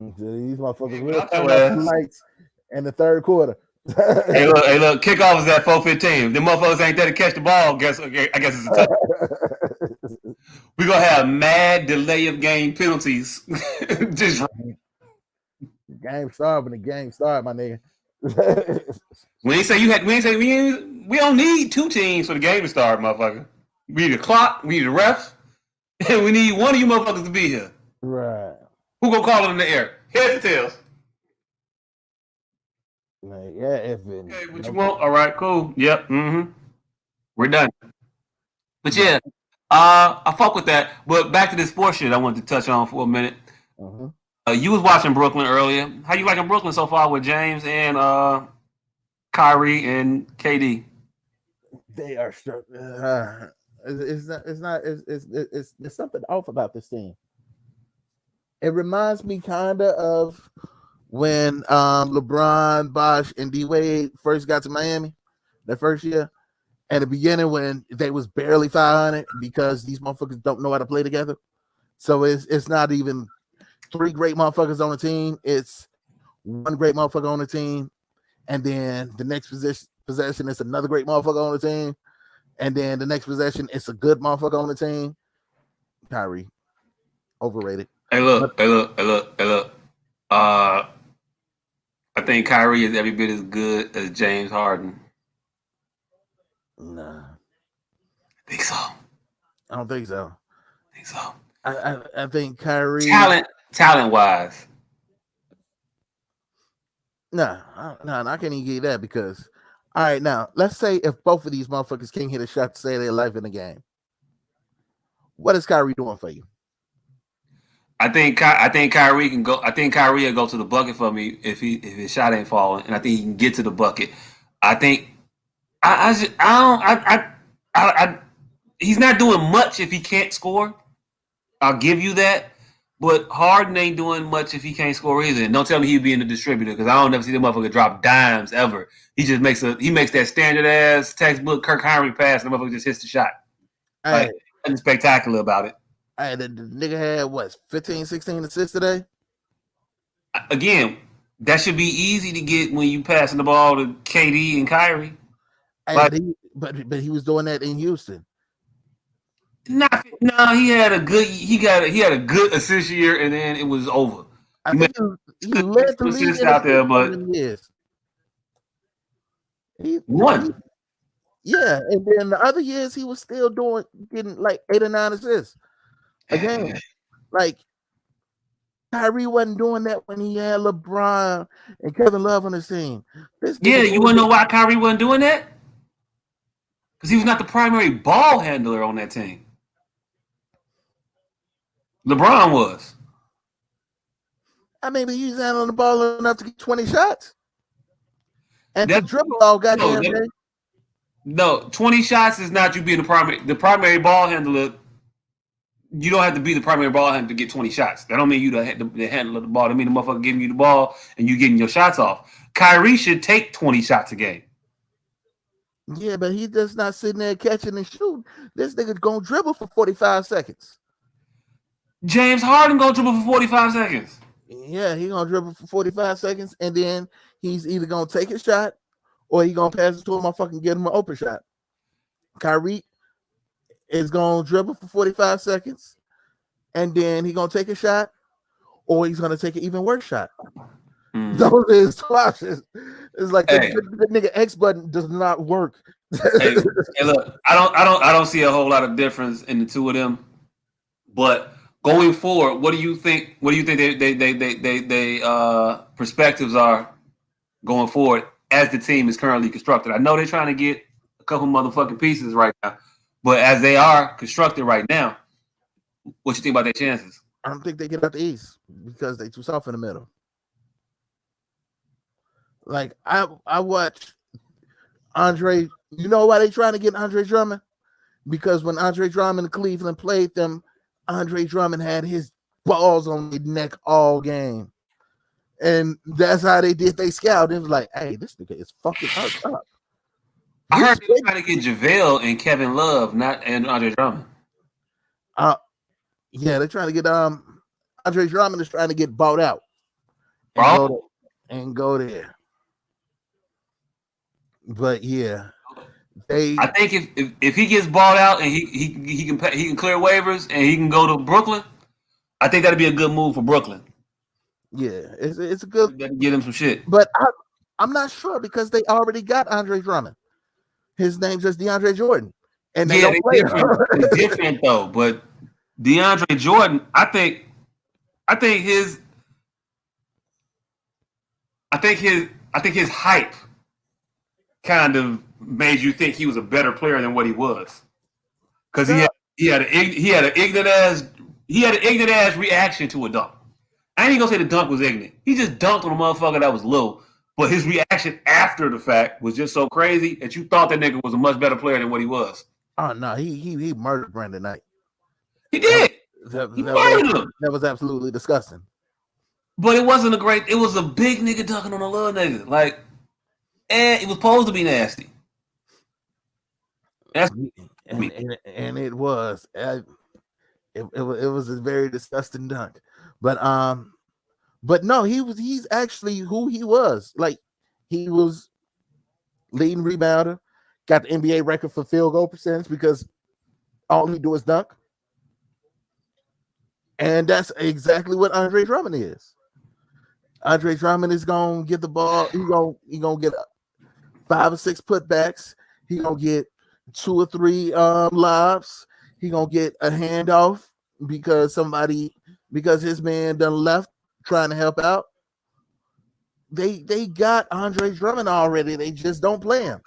These motherfuckers really coming out the lights in the third quarter. Hey, look, kickoff is at 4:15. The motherfuckers ain't there to catch the ball. I guess it's a touchdown. We're gonna have mad delay of game penalties. Just game started when the game started, my nigga. we don't need two teams for the game to start, motherfucker. We need a clock, we need a ref, and we need one of you motherfuckers to be here. Right. Who gonna call it in the air? Heads or tails? Like, yeah, okay, what you want? All right, cool. Yep. Mm-hmm. We're done. But yeah, I fuck with that. But back to this sports shit I wanted to touch on for a minute. You was watching Brooklyn earlier. How you liking Brooklyn so far with James and Kyrie and KD? They are there's something off about this team. It reminds me kind of when LeBron, Bosh, and D Wade first got to Miami, that first year. At the beginning, when they was barely 500 because these motherfuckers don't know how to play together. So it's not even three great motherfuckers on the team. It's one great motherfucker on the team, and then the next possession is another great motherfucker on the team, and then the next possession it's a good motherfucker on the team. Kyrie, overrated. Hey look. I think Kyrie is every bit as good as James Harden. Nah. I think so. I don't think so. I think so. I think Kyrie talent wise. No, I can't even give you that because, all right, now let's say if both of these motherfuckers can't hit a shot to save their life in the game, what is Kyrie doing for you? I think Kyrie can go. I think Kyrie will go to the bucket for me if his shot ain't falling, and I think he can get to the bucket. I think I just, I don't I he's not doing much if he can't score. I'll give you that. But Harden ain't doing much if he can't score either. And don't tell me he'd be in the distributor because I don't ever see the motherfucker drop dimes ever. He just makes that standard ass textbook Kirk Henry pass and the motherfucker just hits the shot. Hey, Like nothing spectacular about it. hey, the nigga had what 15, 16 assists today. Again, that should be easy to get when you passing the ball to KD and Kyrie. Hey, Like, but he was doing that in Houston. no, he had a good assist year and then it was over. I He made think he led the league assists in out there, assists but in years. one. Yeah, and then the other years he was still getting like 8 or 9 assists. Again, like Kyrie wasn't doing that when he had LeBron and Kevin Love on his team. Yeah, you want to know why Kyrie wasn't doing that? Because he was not the primary ball handler on that team. LeBron was. I mean, but he was handling the ball enough to get 20 shots and to dribble all goddamn day. No, 20 shots is not you being the primary ball handler. You don't have to be the primary ball handler to get 20 shots. That don't mean you the handler of the ball. That mean the motherfucker giving you the ball and you getting your shots off. Kyrie should take 20 shots a game. Yeah, but he just not sitting there catching and shooting. This nigga's gonna dribble for 45 seconds. James Harden gonna dribble for 45 seconds. Yeah, he gonna dribble for 45 seconds, and then he's either gonna take a shot or he gonna pass it to him, motherfucking get him an open shot. Kyrie is gonna dribble for 45 seconds, and then he gonna take a shot, or he's gonna take an even worse shot. Those are his two options. It's like the nigga X button does not work. Hey, look, I don't see a whole lot of difference in the two of them. But going forward, what do you think? What do you think they perspectives are going forward as the team is currently constructed? I know they're trying to get a couple motherfucking pieces right now, but as they are constructed right now, what you think about their chances? I don't think they get out the East because they too soft in the middle. Like I watch Andre. You know why they trying to get Andre Drummond? Because when Andre Drummond in Cleveland played them, Andre Drummond had his balls on his neck all game. And that's how they did they scout. It was like, hey, this nigga is fucking us up. I heard they were trying to get JaVale and Kevin Love, not and Andre Drummond. Yeah, they're trying to get Andre Drummond is trying to get bought out and go there. But yeah, I think if he gets bought out and he can clear waivers and he can go to Brooklyn, I think that'd be a good move for Brooklyn. Yeah, it's a good get him some shit. But I'm not sure because they already got Andre Drummond. His name's just DeAndre Jordan, and they don't play different. Different though, but DeAndre Jordan, I think his hype kind of made you think he was a better player than what he was, because he had an ignorant ass reaction to a dunk. I ain't gonna say the dunk was ignorant. He just dunked on a motherfucker that was low, but his reaction after the fact was just so crazy that you thought that nigga was a much better player than what he was. Oh no, he murdered Brandon Knight. He did. That was absolutely disgusting. But it wasn't it was a big nigga dunking on a little nigga. Like, and it was supposed to be nasty. And it was. It was a very disgusting dunk. But no, he's actually who he was. Like, he was leading rebounder, got the NBA record for field goal percentage because all he do is dunk. And that's exactly what Andre Drummond is. Andre Drummond is gonna get the ball. He gonna get 5 or 6 putbacks. He gonna get 2 or 3 lobs. He gonna get a handoff because his man done left trying to help out. they got Andre Drummond already. They just don't play him.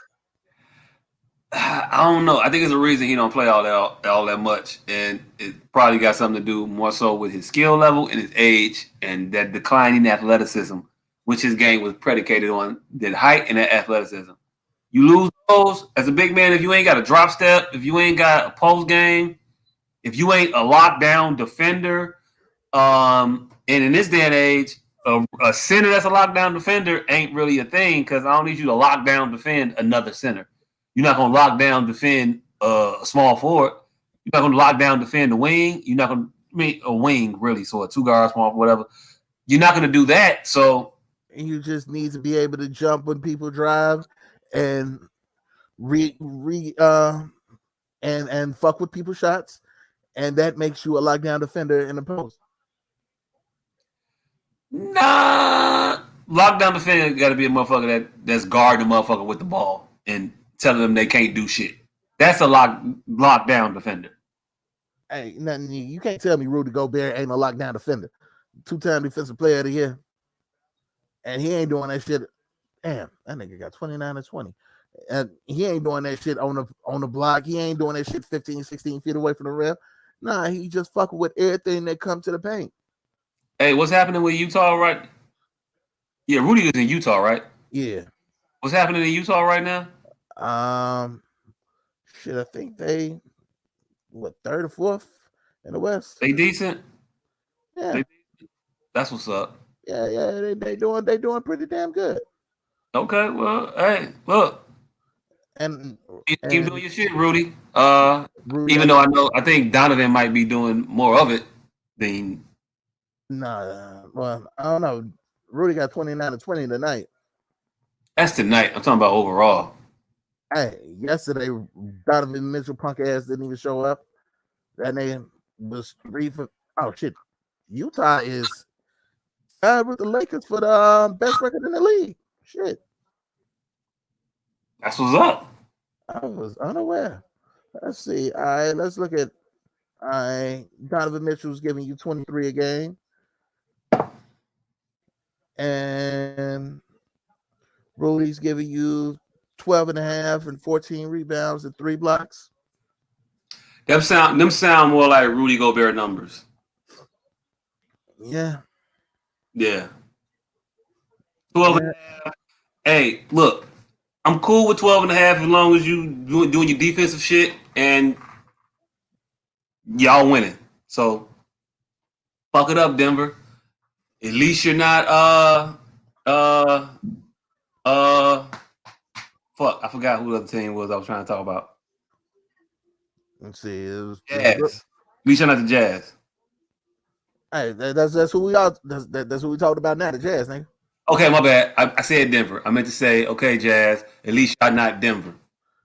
I don't know. I think it's a reason he don't play all that much, and it probably got something to do more so with his skill level and his age, and that declining athleticism, which his game was predicated on, that height and that athleticism. You lose those as a big man if you ain't got a drop step, if you ain't got a post game, if you ain't a lockdown defender. And in this day and age, a center that's a lockdown defender ain't really a thing because I don't need you to lock down defend another center. You're not going to lock down defend a small forward. You're not going to lock down defend a wing. You're not going to a wing really, so a 2 guard, small, whatever. You're not going to do that. So you just need to be able to jump when people drive and and fuck with people's shots, and that makes you a lockdown defender in the post. Nah, lockdown defender got to be a motherfucker that's guarding the motherfucker with the ball and telling them they can't do shit. That's a lockdown defender. Hey, nothing. You can't tell me Rudy Gobert ain't a lockdown defender. 2-time defensive player of the year, and he ain't doing that shit. Damn, that nigga got 29 and 20, and he ain't doing that shit on the block. He ain't doing that shit 15, 16 feet away from the rim. Nah, he just fucking with everything that come to the paint. Hey, what's happening with Utah right? Yeah, Rudy is in Utah, right? Yeah. What's happening in Utah right now? Shit, I think they third or fourth in the West. They decent. Yeah, that's what's up. Yeah, they doing pretty damn good. Okay, well, hey, look, and keep doing your shit, Rudy. Rudy, even though I think Donovan might be doing more of it than. Nah, well, I don't know. Rudy got 29 and 20 tonight. That's tonight. I'm talking about overall. Hey, yesterday Donovan Mitchell punk ass didn't even show up. That name was 3 for. Oh shit, Utah is tied with the Lakers for the best record in the league. Shit, that's what's up. I was unaware. Let's see. All right, let's look at. All right, Donovan Mitchell's giving you 23 a game, and Rudy's giving you 12 and a half and 14 rebounds and 3 blocks. Them sound more like Rudy Gobert numbers. Yeah. 12 and a half. Hey, look, I'm cool with 12 and a half as long as you doing your defensive shit and y'all winning. So fuck it up, Denver. At least you're not fuck, I forgot who the other team was I was trying to talk about. Let's see. It was Jazz. At least you're not the Jazz. Hey, that's who we are. That's who we talked about now, the Jazz, nigga. Okay, my bad. I said Denver. I meant to say, okay, Jazz, at least y'all not Denver.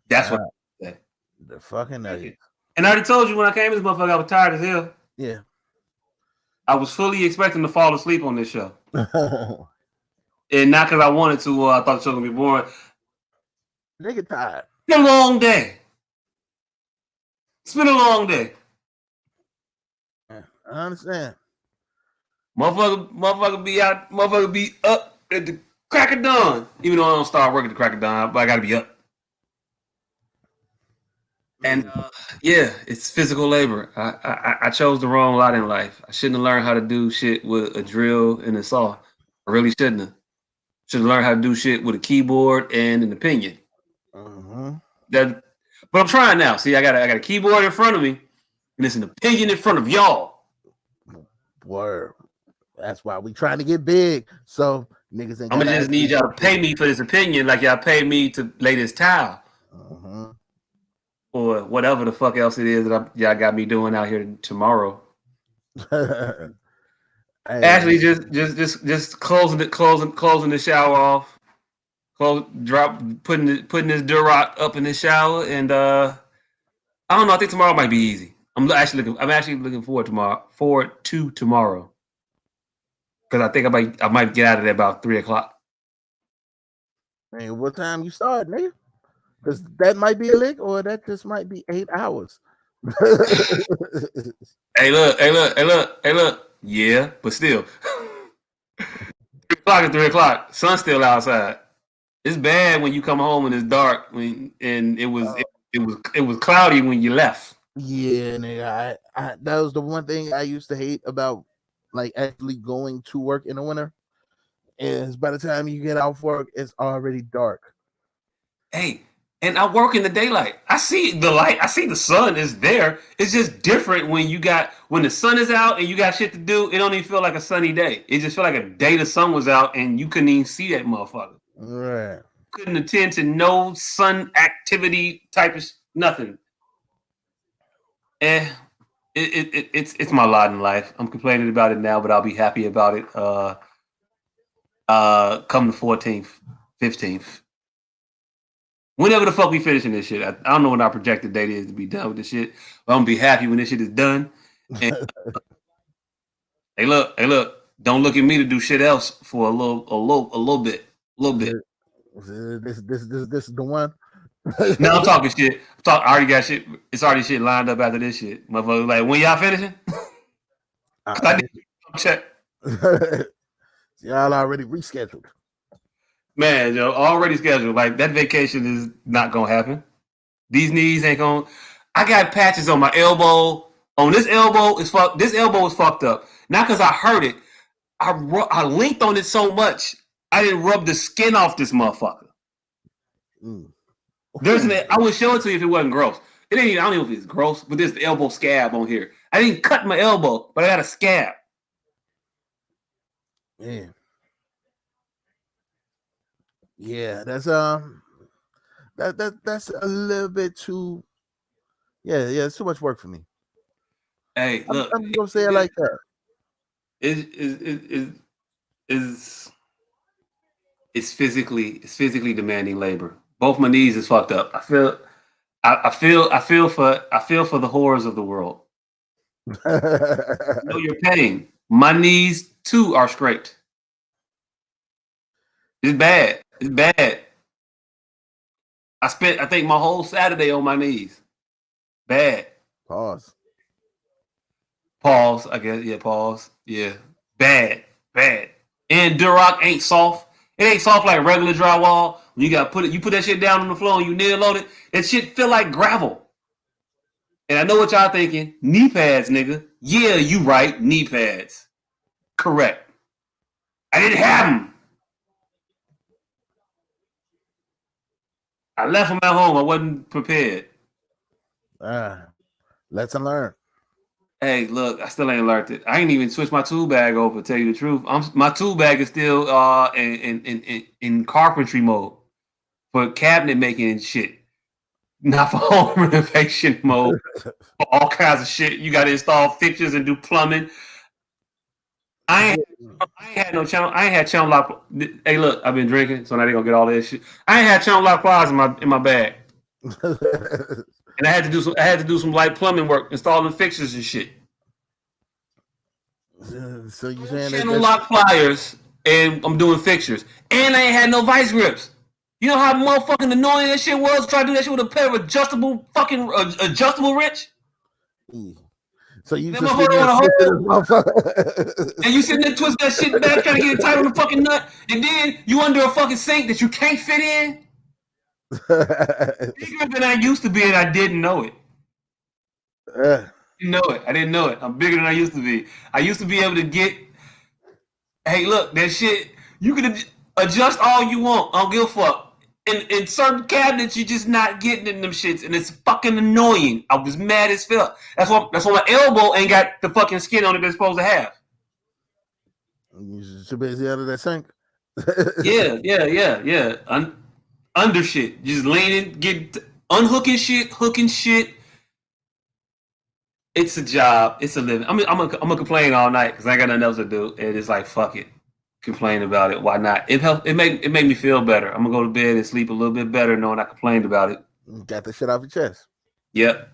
That's what I said. The fucking Nuggets. And I already told you when I came to this motherfucker, I was tired as hell. Yeah. I was fully expecting to fall asleep on this show. And not because I wanted to, I thought the show was going to be boring. Nigga tired. It's been a long day. It's been a long day. I understand. Motherfucker be up at the crack of dawn. Even though I don't start working at the crack of dawn, but I gotta be up. And yeah, it's physical labor. I chose the wrong lot in life. I shouldn't have learned how to do shit with a drill and a saw. I really shouldn't have. Should have learned how to do shit with a keyboard and an opinion. But I'm trying now. See, I got a keyboard in front of me, and it's an opinion in front of y'all. Word. That's why we trying to get big. So niggas ain't. I'm gonna just need y'all to pay me for this opinion, like y'all paid me to lay this towel, or whatever the fuck else it is that y'all got me doing out here tomorrow. Hey. Actually, just closing the shower off, putting this Durock up in the shower, and I don't know. I think tomorrow might be easy. I'm actually looking forward to tomorrow. Because I think I might get out of there about 3:00. Hey, what time you start, nigga? Because that might be a lick, or that just might be 8 hours. Hey, look. Yeah, but still. 3:00 o'clock is 3 o'clock. Sun's still outside. It's bad when you come home and it's dark. And it was cloudy when you left. Yeah, nigga. That was the one thing I used to hate about like actually going to work in the winter. Is by the time you get out for work, it's already dark. Hey, and I work in the daylight. I see the light. I see the sun is there. It's just different when the sun is out and you got shit to do. It don't even feel like a sunny day. It just feel like a day the sun was out and you couldn't even see that motherfucker. Right. Couldn't attend to no sun activity type of nothing. It's my lot in life. I'm complaining about it now, but I'll be happy about it. Come the 14th, 15th. Whenever the fuck we finishing this shit, I don't know when our projected date is to be done with this shit. But I'm gonna be happy when this shit is done. And, hey, look! Don't look at me to do shit else for a little bit. This is the one. No, I'm talking shit. I already got shit. It's already shit lined up after this shit. Motherfucker, like when y'all finishing? I did check. Y'all already rescheduled. Man, yo, already scheduled. Like that vacation is not gonna happen. These knees ain't gonna. I got patches on my elbow. On this elbow is fucked. This elbow is fucked up. Not because I hurt it. I linked on it so much. I didn't rub the skin off this motherfucker. I would show it to you if it wasn't gross. It ain't. I don't know if it's gross, but there's the elbow scab on here. I didn't cut my elbow, but I got a scab. Yeah. Yeah, that's that's a little bit too. Yeah, it's too much work for me. Hey, look, I'm gonna say it like that. It's physically demanding labor. Both my knees is fucked up. I feel for the horrors of the world. Know your pain. My knees too are scraped. It's bad. It's bad. I think my whole Saturday on my knees. Bad. Pause. I guess. Yeah, pause. Yeah. Bad. And Durock ain't soft. It ain't soft like regular drywall. You put that shit down on the floor and you nail load it. That shit feel like gravel. And I know what y'all thinking. Knee pads, nigga. Yeah, you right. Knee pads. Correct. I didn't have them. I left them at home. I wasn't prepared. Lesson learned. Hey, look, I still ain't learned it. I ain't even switched my tool bag over. To tell you the truth, my tool bag is still in carpentry mode for cabinet making and shit, not for home renovation mode. All kinds of shit. You got to install fixtures and do plumbing. I ain't had no channel. I ain't had channel lock. Hey, look, I've been drinking, so now they gonna get all this shit. I ain't had channel lock pliers in my bag, and I had to do some light plumbing work, installing fixtures and shit. So you saying channel lock pliers, and I'm doing fixtures, and I ain't had no vice grips. You know how motherfucking annoying that shit was? Try to do that shit with a pair of adjustable wrench. So you that just and you sitting there twisting that shit back, trying to get it tight on the fucking nut, and then you under a fucking sink that you can't fit in. Bigger than I used to be, and I didn't know it. I didn't know it. I'm bigger than I used to be. I used to be able to get. Hey, look, that shit. You can adjust all you want. I don't give a fuck. In certain cabinets, you're just not getting in them shits, and it's fucking annoying. I was mad as fuck. That's why my elbow ain't got the fucking skin on it it's supposed to have. You too busy out of that sink. Yeah. Under shit, just leaning, unhooking shit, hooking shit. It's a job. It's a living. I'm gonna complain all night because I ain't got nothing else to do, and it's like fuck it. Complain about it. Why not? It made me feel better. I'm gonna go to bed and sleep a little bit better knowing I complained about it. Got the shit off your chest. Yep.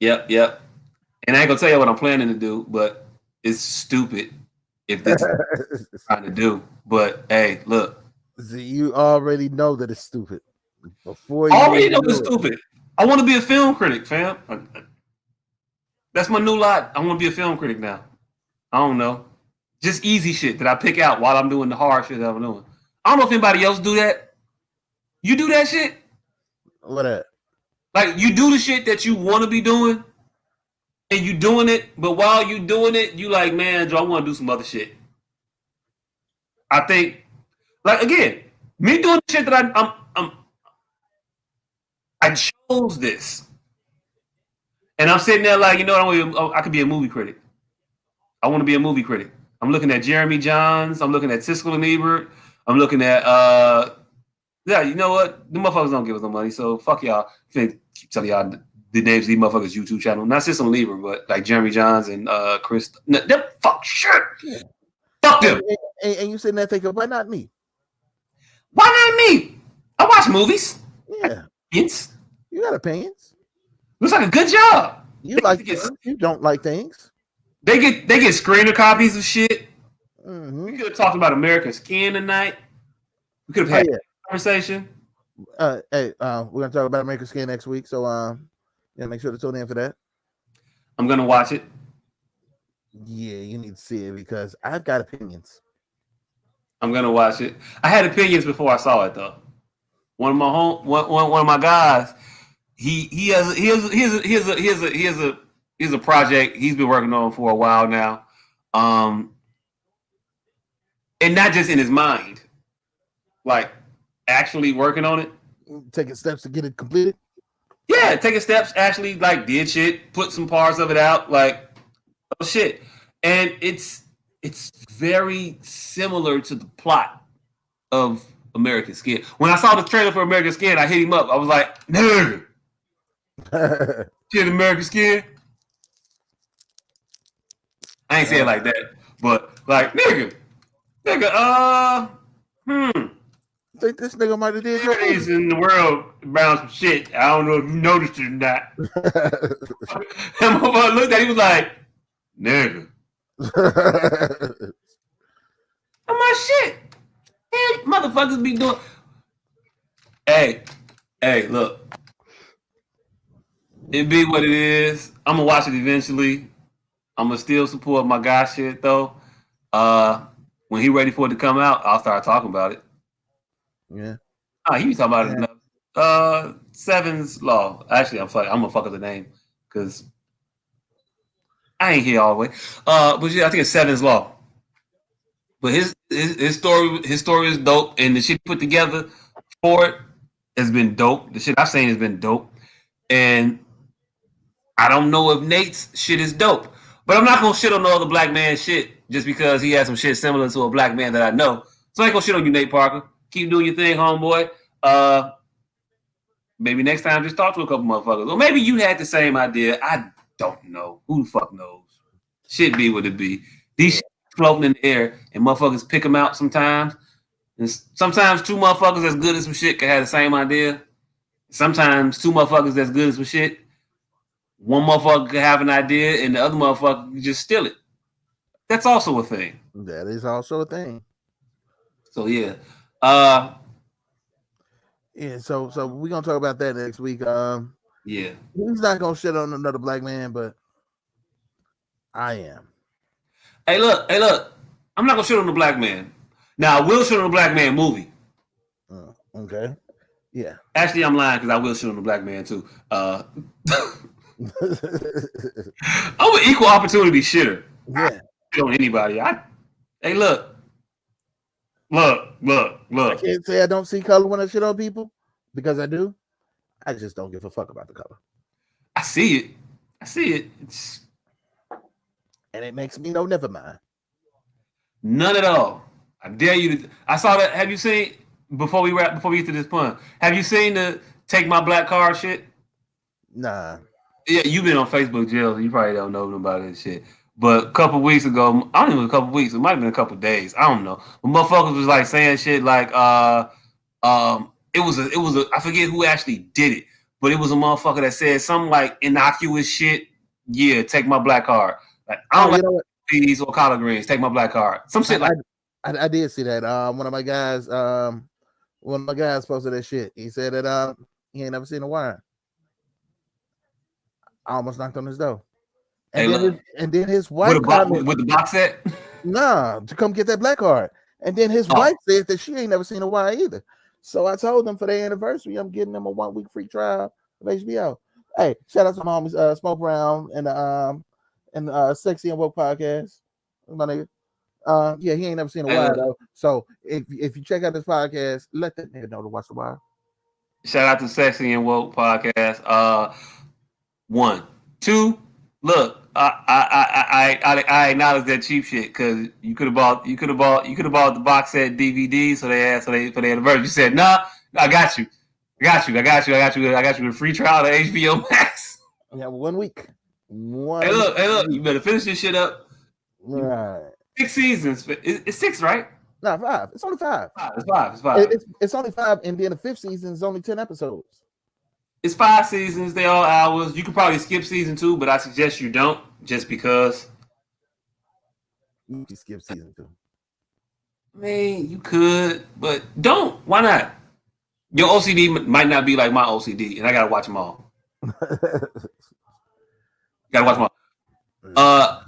And I ain't gonna tell you what I'm planning to do, but it's stupid if this is what I'm trying to do. But hey, look. See, you already know that it's stupid. Before you already know it's stupid. I want to be a film critic, fam. That's my new lot. I want to be a film critic now. I don't know. just easy shit that I pick out while I'm doing the hard shit that I'm doing. I don't know if anybody else do that. You do that shit? What that? Like you do the shit that you want to be doing, and you doing it, but while you doing it, you like, man, Joe, I want to do some other shit. I think, like again, me doing the shit that I chose this, and I'm sitting there like, you know, I could be a movie critic. I want to be a movie critic. I'm looking at Jeremy Johns. I'm looking at Siskel and Ebert. I'm looking at yeah, you know what? The motherfuckers don't give us no money, so fuck y'all. I keep telling y'all the names of these motherfuckers' YouTube channel. Not Siskel and Ebert, but like Jeremy Johns and Chris. No, them fuck shit. Yeah. Fuck them. And you sitting there thinking, why not me? Why not me? I watch movies. Yeah. Opinions. You got opinions. Looks like a good job. You like things. You don't like things. They get screener copies of shit. Mm-hmm. We could have talked about American Skin tonight. We could have had a conversation. Hey, we're gonna talk about American Skin next week, so yeah, make sure to tune in for that. I'm gonna watch it. Yeah, you need to see it because I've got opinions. I'm gonna watch it. I had opinions before I saw it though. One of my guys, he has a project he's been working on for a while now, and not just in his mind, like actually working on it, taking steps to get it completed. Yeah, taking steps, actually like did shit, put some parts of it out, like oh shit, and it's very similar to the plot of American Skin. When I saw the trailer for American Skin, I hit him up. I was like, nigga, shit, American Skin. I ain't say it like that, but like, nigga, I think this nigga might have did your cities in the world around some shit. I don't know if you noticed it or not. And my looked at him, he was like, nigga. I'm like, shit. Hell, motherfuckers be doing. Hey, look. It be what it is. I'm gonna watch it eventually. I'm gonna still support my guy shit though. When he ready for it to come out, I'll start talking about it. Yeah. He be talking about it. Seven's Law. Actually, I'm gonna fuck up the name because I ain't here all the way. But yeah, I think it's Seven's Law. But his story is dope, and the shit put together for it has been dope. The shit I've seen has been dope, and I don't know if Nate's shit is dope, but I'm not gonna shit on no other black man shit just because he has some shit similar to a black man that I know. So I ain't gonna shit on you, Nate Parker. Keep doing your thing, homeboy. Maybe next time just talk to a couple motherfuckers, or maybe you had the same idea. I don't know. Who the fuck knows? Shit be what it be. These shit floating in the air, and motherfuckers pick them out sometimes. And sometimes two motherfuckers that's good at some shit can have the same idea. Sometimes two motherfuckers that's good at some shit, one motherfucker can have an idea, and the other motherfucker can just steal it. That's also a thing. That is also a thing. So yeah. Yeah, so we're gonna talk about that next week. Yeah. He's not gonna shit on another black man, but I am. Hey, look. I'm not gonna shit on the black man. Now, I will shit on the black man movie. Okay. Yeah. Actually, I'm lying because I will shit on the black man too. I'm an equal opportunity shitter. Yeah. I shit on anybody. Hey, look. I can't say I don't see color when I shit on people because I do. I just don't give a fuck about the color. I see it. And it makes me know never mind. None at all. I dare you to. I saw that. Have you seen before we get to this point? Have you seen the take my black card shit? Nah. Yeah, you've been on Facebook, Jill. You probably don't know about that shit. But a couple weeks ago, I don't even know, a couple weeks. It might have been a couple days. I don't know. But motherfuckers was like saying shit like, it was a. I forget who actually did it, but it was a motherfucker that said something like innocuous shit. Yeah, take my black card. Like I don't like these or collard greens. Take my black card. Some shit like. I did see that. One of my guys posted that shit. He said that he ain't never seen a wire. I almost knocked on his door. And then his wife with the box set. Nah, to come get that black card. And then his wife said that she ain't never seen a Y either. So I told them for their anniversary, I'm getting them a 1 week free trial of HBO. Hey, shout out to my homies, Smoke Brown and Sexy and Woke podcast. My nigga. Yeah, he ain't never seen a Y though. So if you check out this podcast, let that nigga know to watch the Y. Shout out to Sexy and Woke podcast. 1, 2. Look, I acknowledge that cheap shit because you could have bought the box set DVD so for the anniversary. You said nah, I got you a free trial of HBO Max. Yeah, 1 week. Hey look, you better finish this shit up. Right. 6 seasons. It's 6, right? No, 5. It's only 5. It's 5. It's only 5, and then the 5th season is only 10 episodes. It's 5 seasons. They all hours. You could probably skip season 2, but I suggest you don't, just because. You can skip season 2. I mean, you could, but don't. Why not? Your OCD might not be like my OCD, and I gotta watch them all. Gotta watch them all.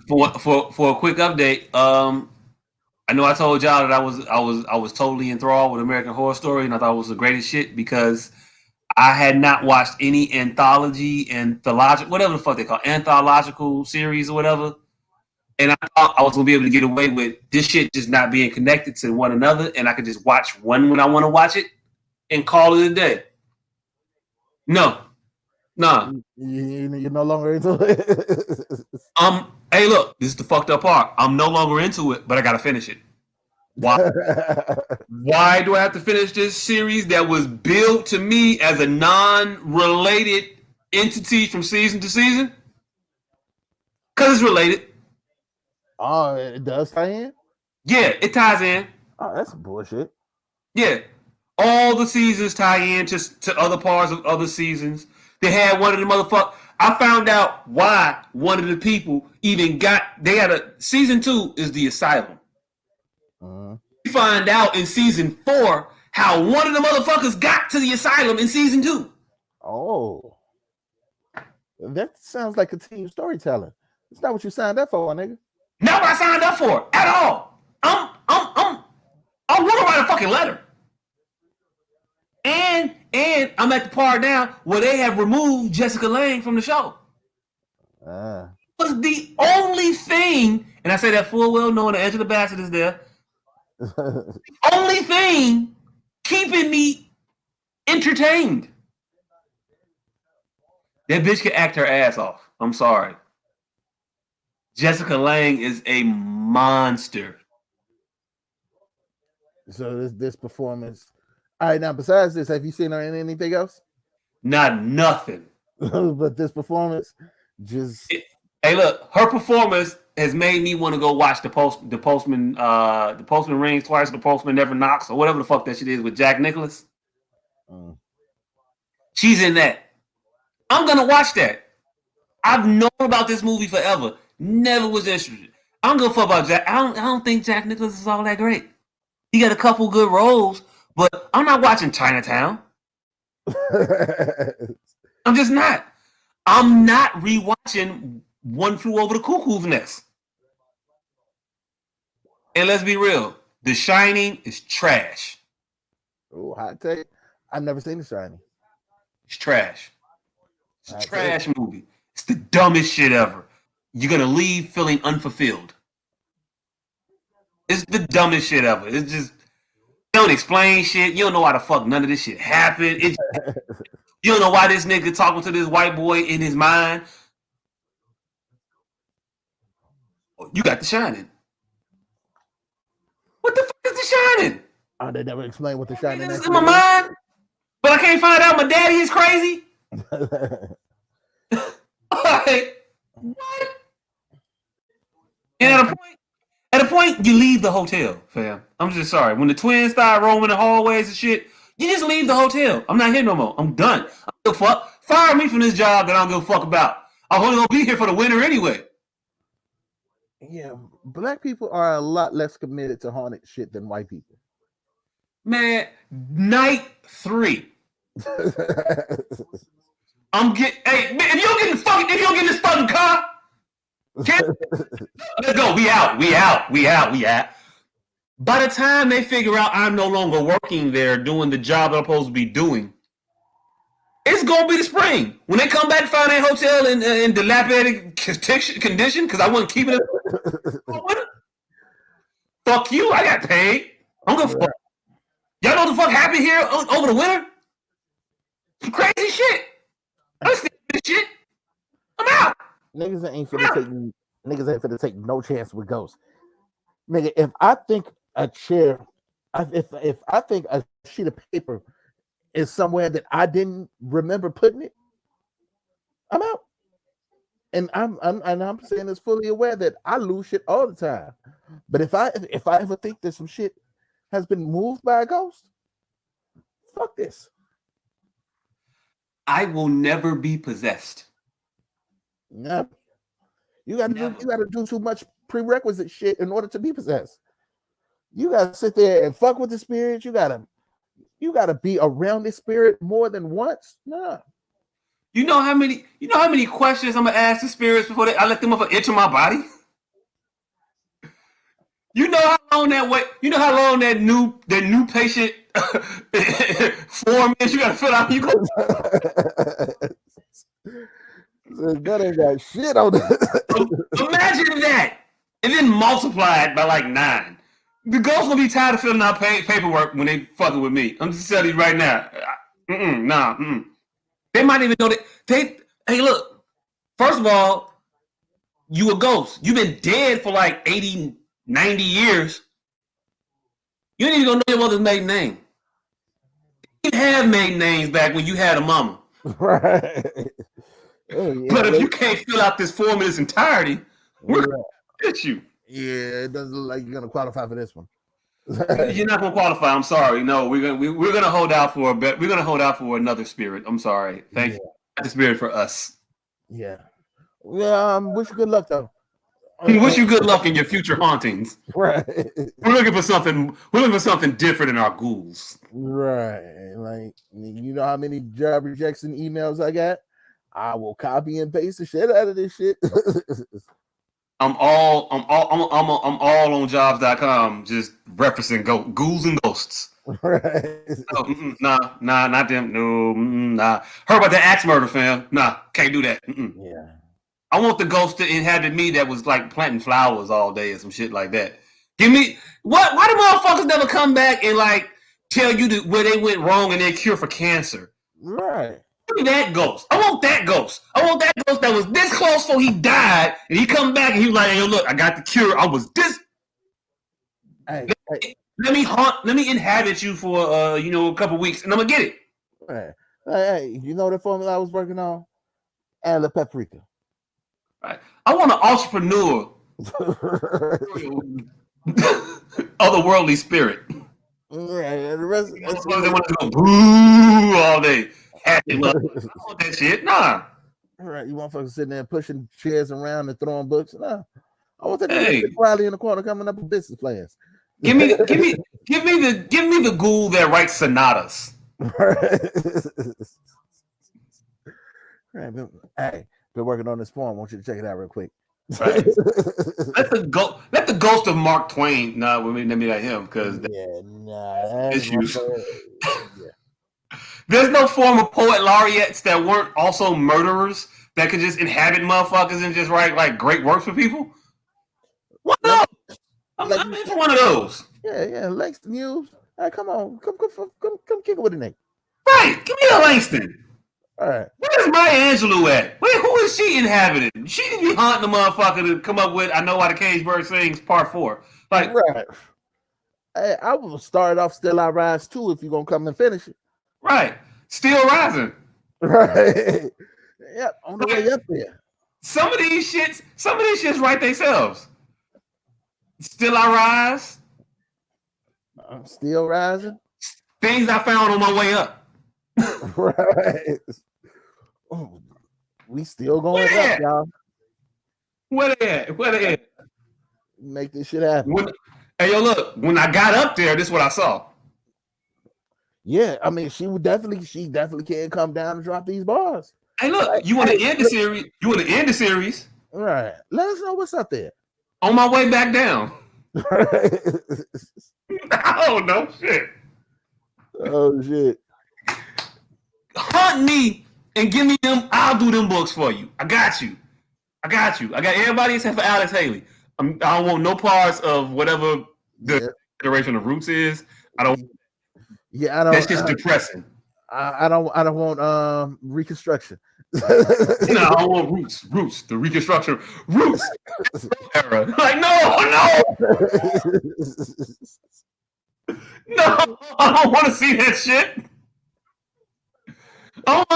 For a quick update, I know I told y'all that I was totally enthralled with American Horror Story, and I thought it was the greatest shit because I had not watched any whatever the fuck they call anthological series or whatever. And I thought I was gonna be able to get away with this shit just not being connected to one another, and I could just watch one when I want to watch it and call it a day. No. Nah. You're no longer into it. Hey, look, this is the fucked up part. I'm no longer into it, but I gotta finish it. Why? Why do I have to finish this series that was billed to me as a non-related entity from season to season? Because it's related. Oh, it does tie in? Yeah, it ties in. Oh, that's bullshit. Yeah. All the seasons tie in to other parts of other seasons. They had one of the motherfuckers. I found out why one of the people even they had season 2 is the asylum. We find out in season 4 how one of the motherfuckers got to the asylum in season 2. Oh. That sounds like continued storytelling. It's not what you signed up for, nigga. Not what I signed up for at all. I want to write a fucking letter. And I'm at the part now where they have removed Jessica Lange from the show. It was the only thing, and I say that full well knowing the Angela Bassett is there. Only thing keeping me entertained. That bitch can act her ass off. I'm sorry. Jessica Lange is a monster. So this performance. All right, now besides this, have you seen her in anything else? Not nothing. But this performance just. Hey, look, her performance has made me want to go watch the Postman Rings Twice, the Postman Never Knocks, or whatever the fuck that shit is with Jack Nicklaus. She's in that. I'm gonna watch that. I've known about this movie forever. Never was interested. I don't give a fuck about Jack. I don't think Jack Nicklaus is all that great. He got a couple good roles, but I'm not watching Chinatown. I'm just not. I'm not rewatching One Flew Over the Cuckoo's Nest. And let's be real, The Shining is trash. Oh, hot take. I've never seen The Shining. It's trash. It's a trash movie. It's the dumbest shit ever. You're gonna leave feeling unfulfilled. It's the dumbest shit ever. It's just you don't explain shit. You don't know why the fuck none of this shit happened. You don't know why this nigga talking to this white boy in his mind. You got The Shining. What the fuck is The Shining? Oh, they never explained what The Shining is. In my mind, but I can't find out my daddy is crazy. Like, what? And at a point, you leave the hotel, fam. I'm just sorry. When the twins start roaming the hallways and shit, you just leave the hotel. I'm not here no more. I'm done. I don't give a fuck. Fire me from this job that I don't give a fuck about. I'm only gonna be here for the winter anyway. Yeah, black people are a lot less committed to haunted shit than white people. Man, night 3. I'm getting. Hey, man, if you don't get in this fucking car, Let's go. We out. By the time they figure out I'm no longer working there doing the job I'm supposed to be doing, it's gonna be the spring. When they come back and find that hotel in dilapidated condition because I wasn't keeping it. Fuck you, I got paid. I'm gonna fuck. Y'all know what the fuck happened here over the winter? Some crazy shit. I understand this shit. I'm out. Niggas ain't finna take no chance with ghosts. Nigga, if I think a chair, if I think a sheet of paper is somewhere that I didn't remember putting it, I'm out. And I'm saying this fully aware that I lose shit all the time. But if I ever think that some shit has been moved by a ghost, fuck this. I will never be possessed. No. You gotta do too much prerequisite shit in order to be possessed. You gotta sit there and fuck with the spirit. You gotta be around the spirit more than once. Nah. You know how many questions I'm gonna ask the spirits before I let them enter my body? You know how long that new patient form is you gotta fill out. You go. That ain't got shit on it. Imagine that, and then multiply it by like 9. The ghosts gonna be tired of filling out paperwork when they fucking with me. I'm just telling you right now. They might even know that hey, look. First of all, you a ghost. You've been dead for like 80, 90 years. You ain't even gonna know your mother's maiden name. You have maiden names back when you had a mama. Right. Oh, yeah, but if you can't fill out this form in its entirety, we're gonna get you. Yeah, it doesn't look like you're gonna qualify for this one. You're not gonna qualify. I'm sorry. No, we're gonna hold out for we're gonna hold out for another spirit. I'm sorry. Thank you. The spirit for us. Yeah. Wish you good luck though. Wish you good luck in your future hauntings. Right. We're looking for something different in our ghouls. Right. Like, you know how many job rejection emails I got? I will copy and paste the shit out of this shit. I'm all on jobs.com just referencing ghouls and ghosts. Right. No, nah, not them. No, nah. Heard about the axe murder, fam? Nah, can't do that. Yeah. I want the ghost to inhabit me that was like planting flowers all day or some shit like that. Give me what? Why do motherfuckers never come back and like tell you where they went wrong and their cure for cancer? Right. Give me that ghost. I want that ghost. I want that ghost that was this close before he died, and he come back and he was like, "Hey, look, I got the cure. I was this." Hey, let me inhabit you for a couple weeks, and I'm gonna get it. Right. Hey, you know the formula I was working on? And the paprika. Right. I want an entrepreneur, otherworldly spirit. Right. The rest they want to go boo all day. I want that shit. Nah. All right, you motherfuckers sitting there pushing chairs around and throwing books. Nah. I want that nigga quietly in the corner coming up with business plans. Give me the ghoul that writes sonatas. Right. Hey, been working on this poem. I want you to check it out real quick. Right. let the ghost of Mark Twain. Nah, let me let him because issues. There's no former poet laureates that weren't also murderers that could just inhabit motherfuckers and just write like great works for people. What else? I'm into one of those. Yeah, Langston Hughes. Hey, come on, come kick it with a nigga. Right, give me a Langston. All right. Where's Maya Angelou at? Who is she inhabiting? She need to be haunting the motherfucker to come up with I Know Why the Cage Bird Sings Part 4. Like, right. Hey, I will start off Still I Rise too if you're gonna come and finish it. Right. Still rising. Right. Yep, on the way up there. Some of these shits write themselves. Still I rise. I'm still rising. Things I found on my way up. Right. Oh, we still going up, y'all. Where they at? Make this shit happen. Hey, yo, look. When I got up there, this is what I saw. Yeah, I mean, she definitely can't come down and drop these bars. Hey, look. You want to end the series? Right. Let us know what's up there. On my way back down. Oh no shit. Oh shit. Hunt me and give me them. I'll do them books for you. I got you. I got everybody except for Alex Haley. I don't want no parts of whatever the iteration of Roots is. I don't. Yeah, I don't. That's just depressing. I don't want reconstruction. No, I don't want Roots, the reconstruction, Roots era. Like no, I don't want to see that shit. I don't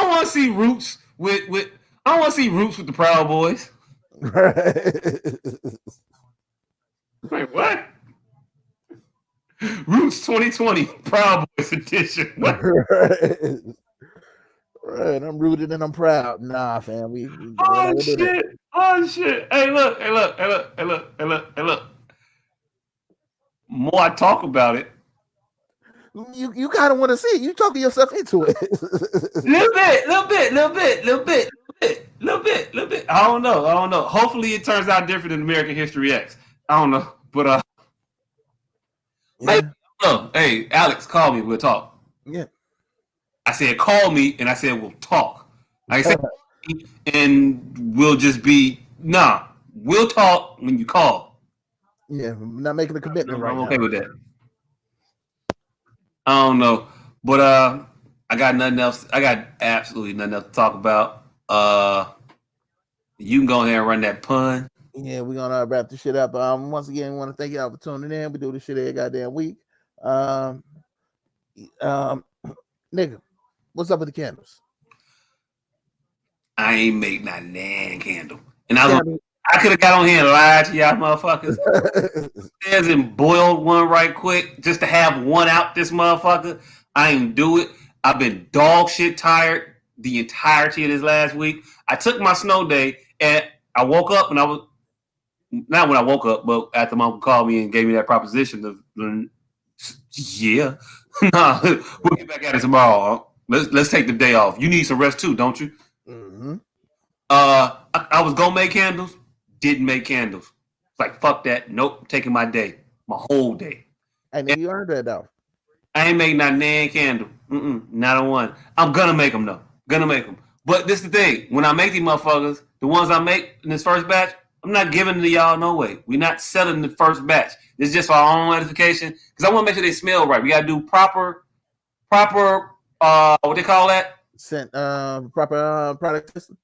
want to see Roots with. I don't want to see Roots with the Proud Boys. Wait, what? Roots 2020 Proud Boys edition. What? Right, I'm rooted and I'm proud. Nah, fam. Oh shit! Oh shit! Hey, look! More I talk about it, you kind of want to see it. You talking yourself into it. little bit. I don't know. Hopefully, it turns out different than American History X. I don't know, but maybe. Oh, hey, Alex, call me. We'll talk. Yeah. I said call me, and I said we'll talk. I said, and we'll just be we'll talk when you call. Yeah, I'm not making a commitment right now. I'm okay with that. I don't know, but I got nothing else. I got absolutely nothing else to talk about. You can go ahead and run that pun. Yeah, we're gonna wrap this shit up. Once again, we want to thank y'all for tuning in. We do this shit every goddamn week. Nigga, what's up with the candles? I ain't make not nan candle, and I could have got on here and lied to y'all motherfuckers. And boiled one right quick just to have one out this motherfucker. I ain't do it. I've been dog shit tired the entirety of this last week. I took my snow day and I woke up and I was not when I woke up, but after my uncle called me and gave me that proposition of nah, we'll get back at it tomorrow. Let's take the day off. You need some rest too, don't you? Mm-hmm. I was gonna make candles, didn't make candles. It's like fuck that. Nope, taking my day, my whole day. Hey, nigga, you earned that though. I ain't making not nan candle. Not a one. I'm gonna make them though. Gonna make them. But this is the thing. When I make these motherfuckers, the ones I make in this first batch, I'm not giving them to y'all no way. We're not selling the first batch. It's just for our own edification because I want to make sure they smell right. We gotta do proper. What they call that? Proper product testing.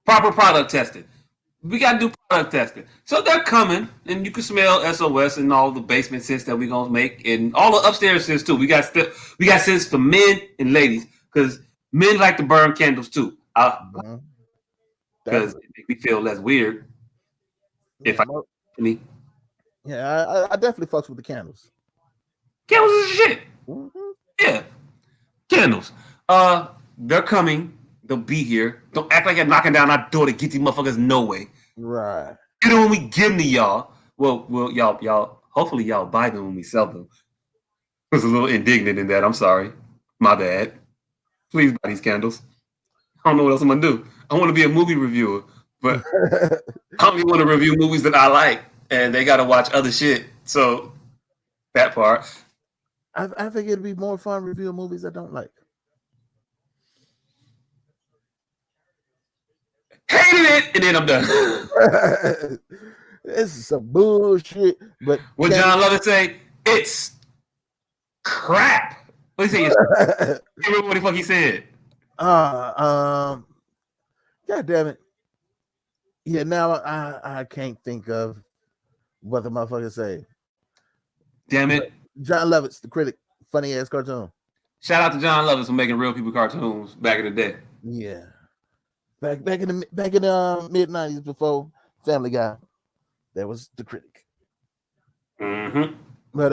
Proper product testing. We got to do product testing. So they're coming, and you can smell S.O.S. and all the basement scents that we're going to make, and all the upstairs scents, too. We got scents for men and ladies, because men like to burn candles, too. Because it makes me feel less weird. I definitely fucks with the candles. Candles is shit. Mm-hmm. Yeah. Candles. They're coming. They'll be here. Don't act like you're knocking down our door to get these motherfuckers no way. Right. Get them when we give them to y'all. Well, y'all. Hopefully, y'all buy them when we sell them. I was a little indignant in that. I'm sorry. My bad. Please buy these candles. I don't know what else I'm gonna do. I want to be a movie reviewer, but I only want to review movies that I like, and they got to watch other shit. So that part. I think it'd be more fun reviewing movies I don't like. Hated it, and then I'm done. This is some bullshit. But what John Lovett say? It's crap. What he say? I remember what the fuck he said. God damn it. Yeah, now I can't think of what the motherfucker say. Damn it. But John Lovett's the critic, funny ass cartoon. Shout out to John Lovett for making real people cartoons back in the day. Yeah. Back in the mid-90s before Family Guy. That was the critic. Mm-hmm. But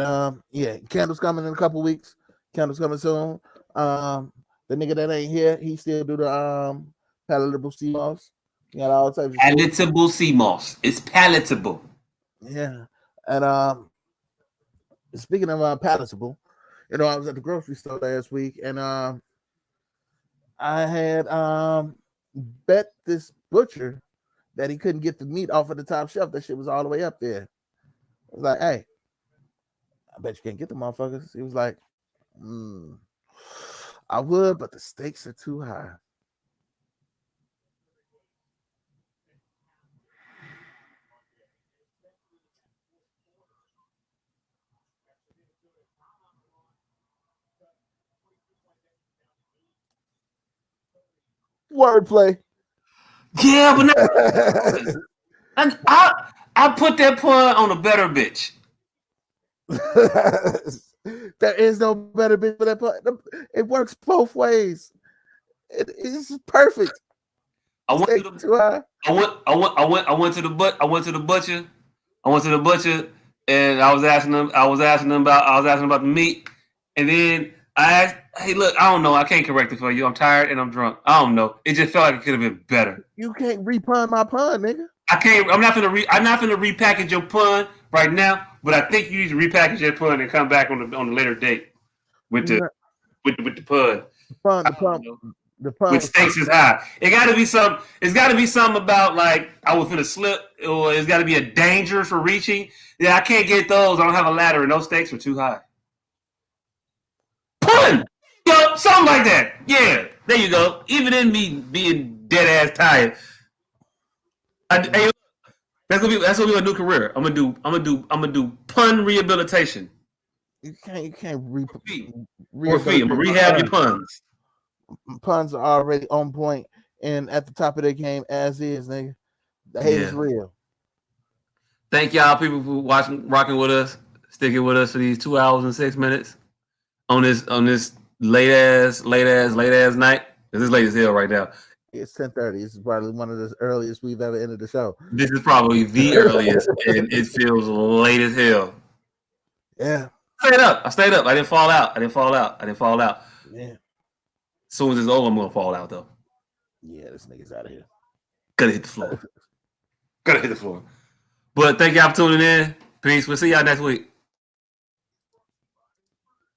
yeah, Candle's coming in a couple weeks. Candle's coming soon. The nigga that ain't here, he still do the palatable sea moss. You got all types of palatable sea moss. It's palatable. Yeah. And speaking of palatable, I was at the grocery store last week and I had bet this butcher that he couldn't get the meat off of the top shelf. That shit was all the way up there. I was like, hey, I bet you can't get the motherfuckers. He was like, I would, but the stakes are too high. Wordplay. Yeah, but I put that pun on a better bitch. There is no better bitch for that pun. It works both ways. It's perfect. I went to the butcher, and I was asking them about the meat, and then I asked, hey, look, I don't know, I can't correct it for you. I'm tired and I'm drunk. I don't know. It just felt like it could have been better. You can't repun my pun, nigga. I can't. I'm not gonna repackage your pun right now, but I think you need to repackage your pun and come back on a later date with the pun. The pun with stakes is high. It's got to be something about like I was gonna slip, or it's got to be a danger for reaching. Yeah, I can't get those. I don't have a ladder, and those stakes are too high. Pun, something like that. Yeah, there you go. Even in me being dead ass tired, that's gonna be a new career. I'm gonna do pun rehabilitation. You can't For fee. I'm gonna rehab your puns. Puns are already on point and at the top of their game as is, nigga. The hate is real. Thank y'all, people, for rocking with us, sticking with us for these 2 hours and 6 minutes on this late ass night. This is late as hell right now. It's 10:30. This is probably one of the earliest we've ever ended the show. This is probably the earliest, and it feels late as hell. Yeah. I stayed up. I didn't fall out. Yeah. As soon as it's over, I'm gonna fall out though. Yeah, this nigga's out of here. Gotta hit the floor. But thank y'all for tuning in. Peace. We'll see y'all next week.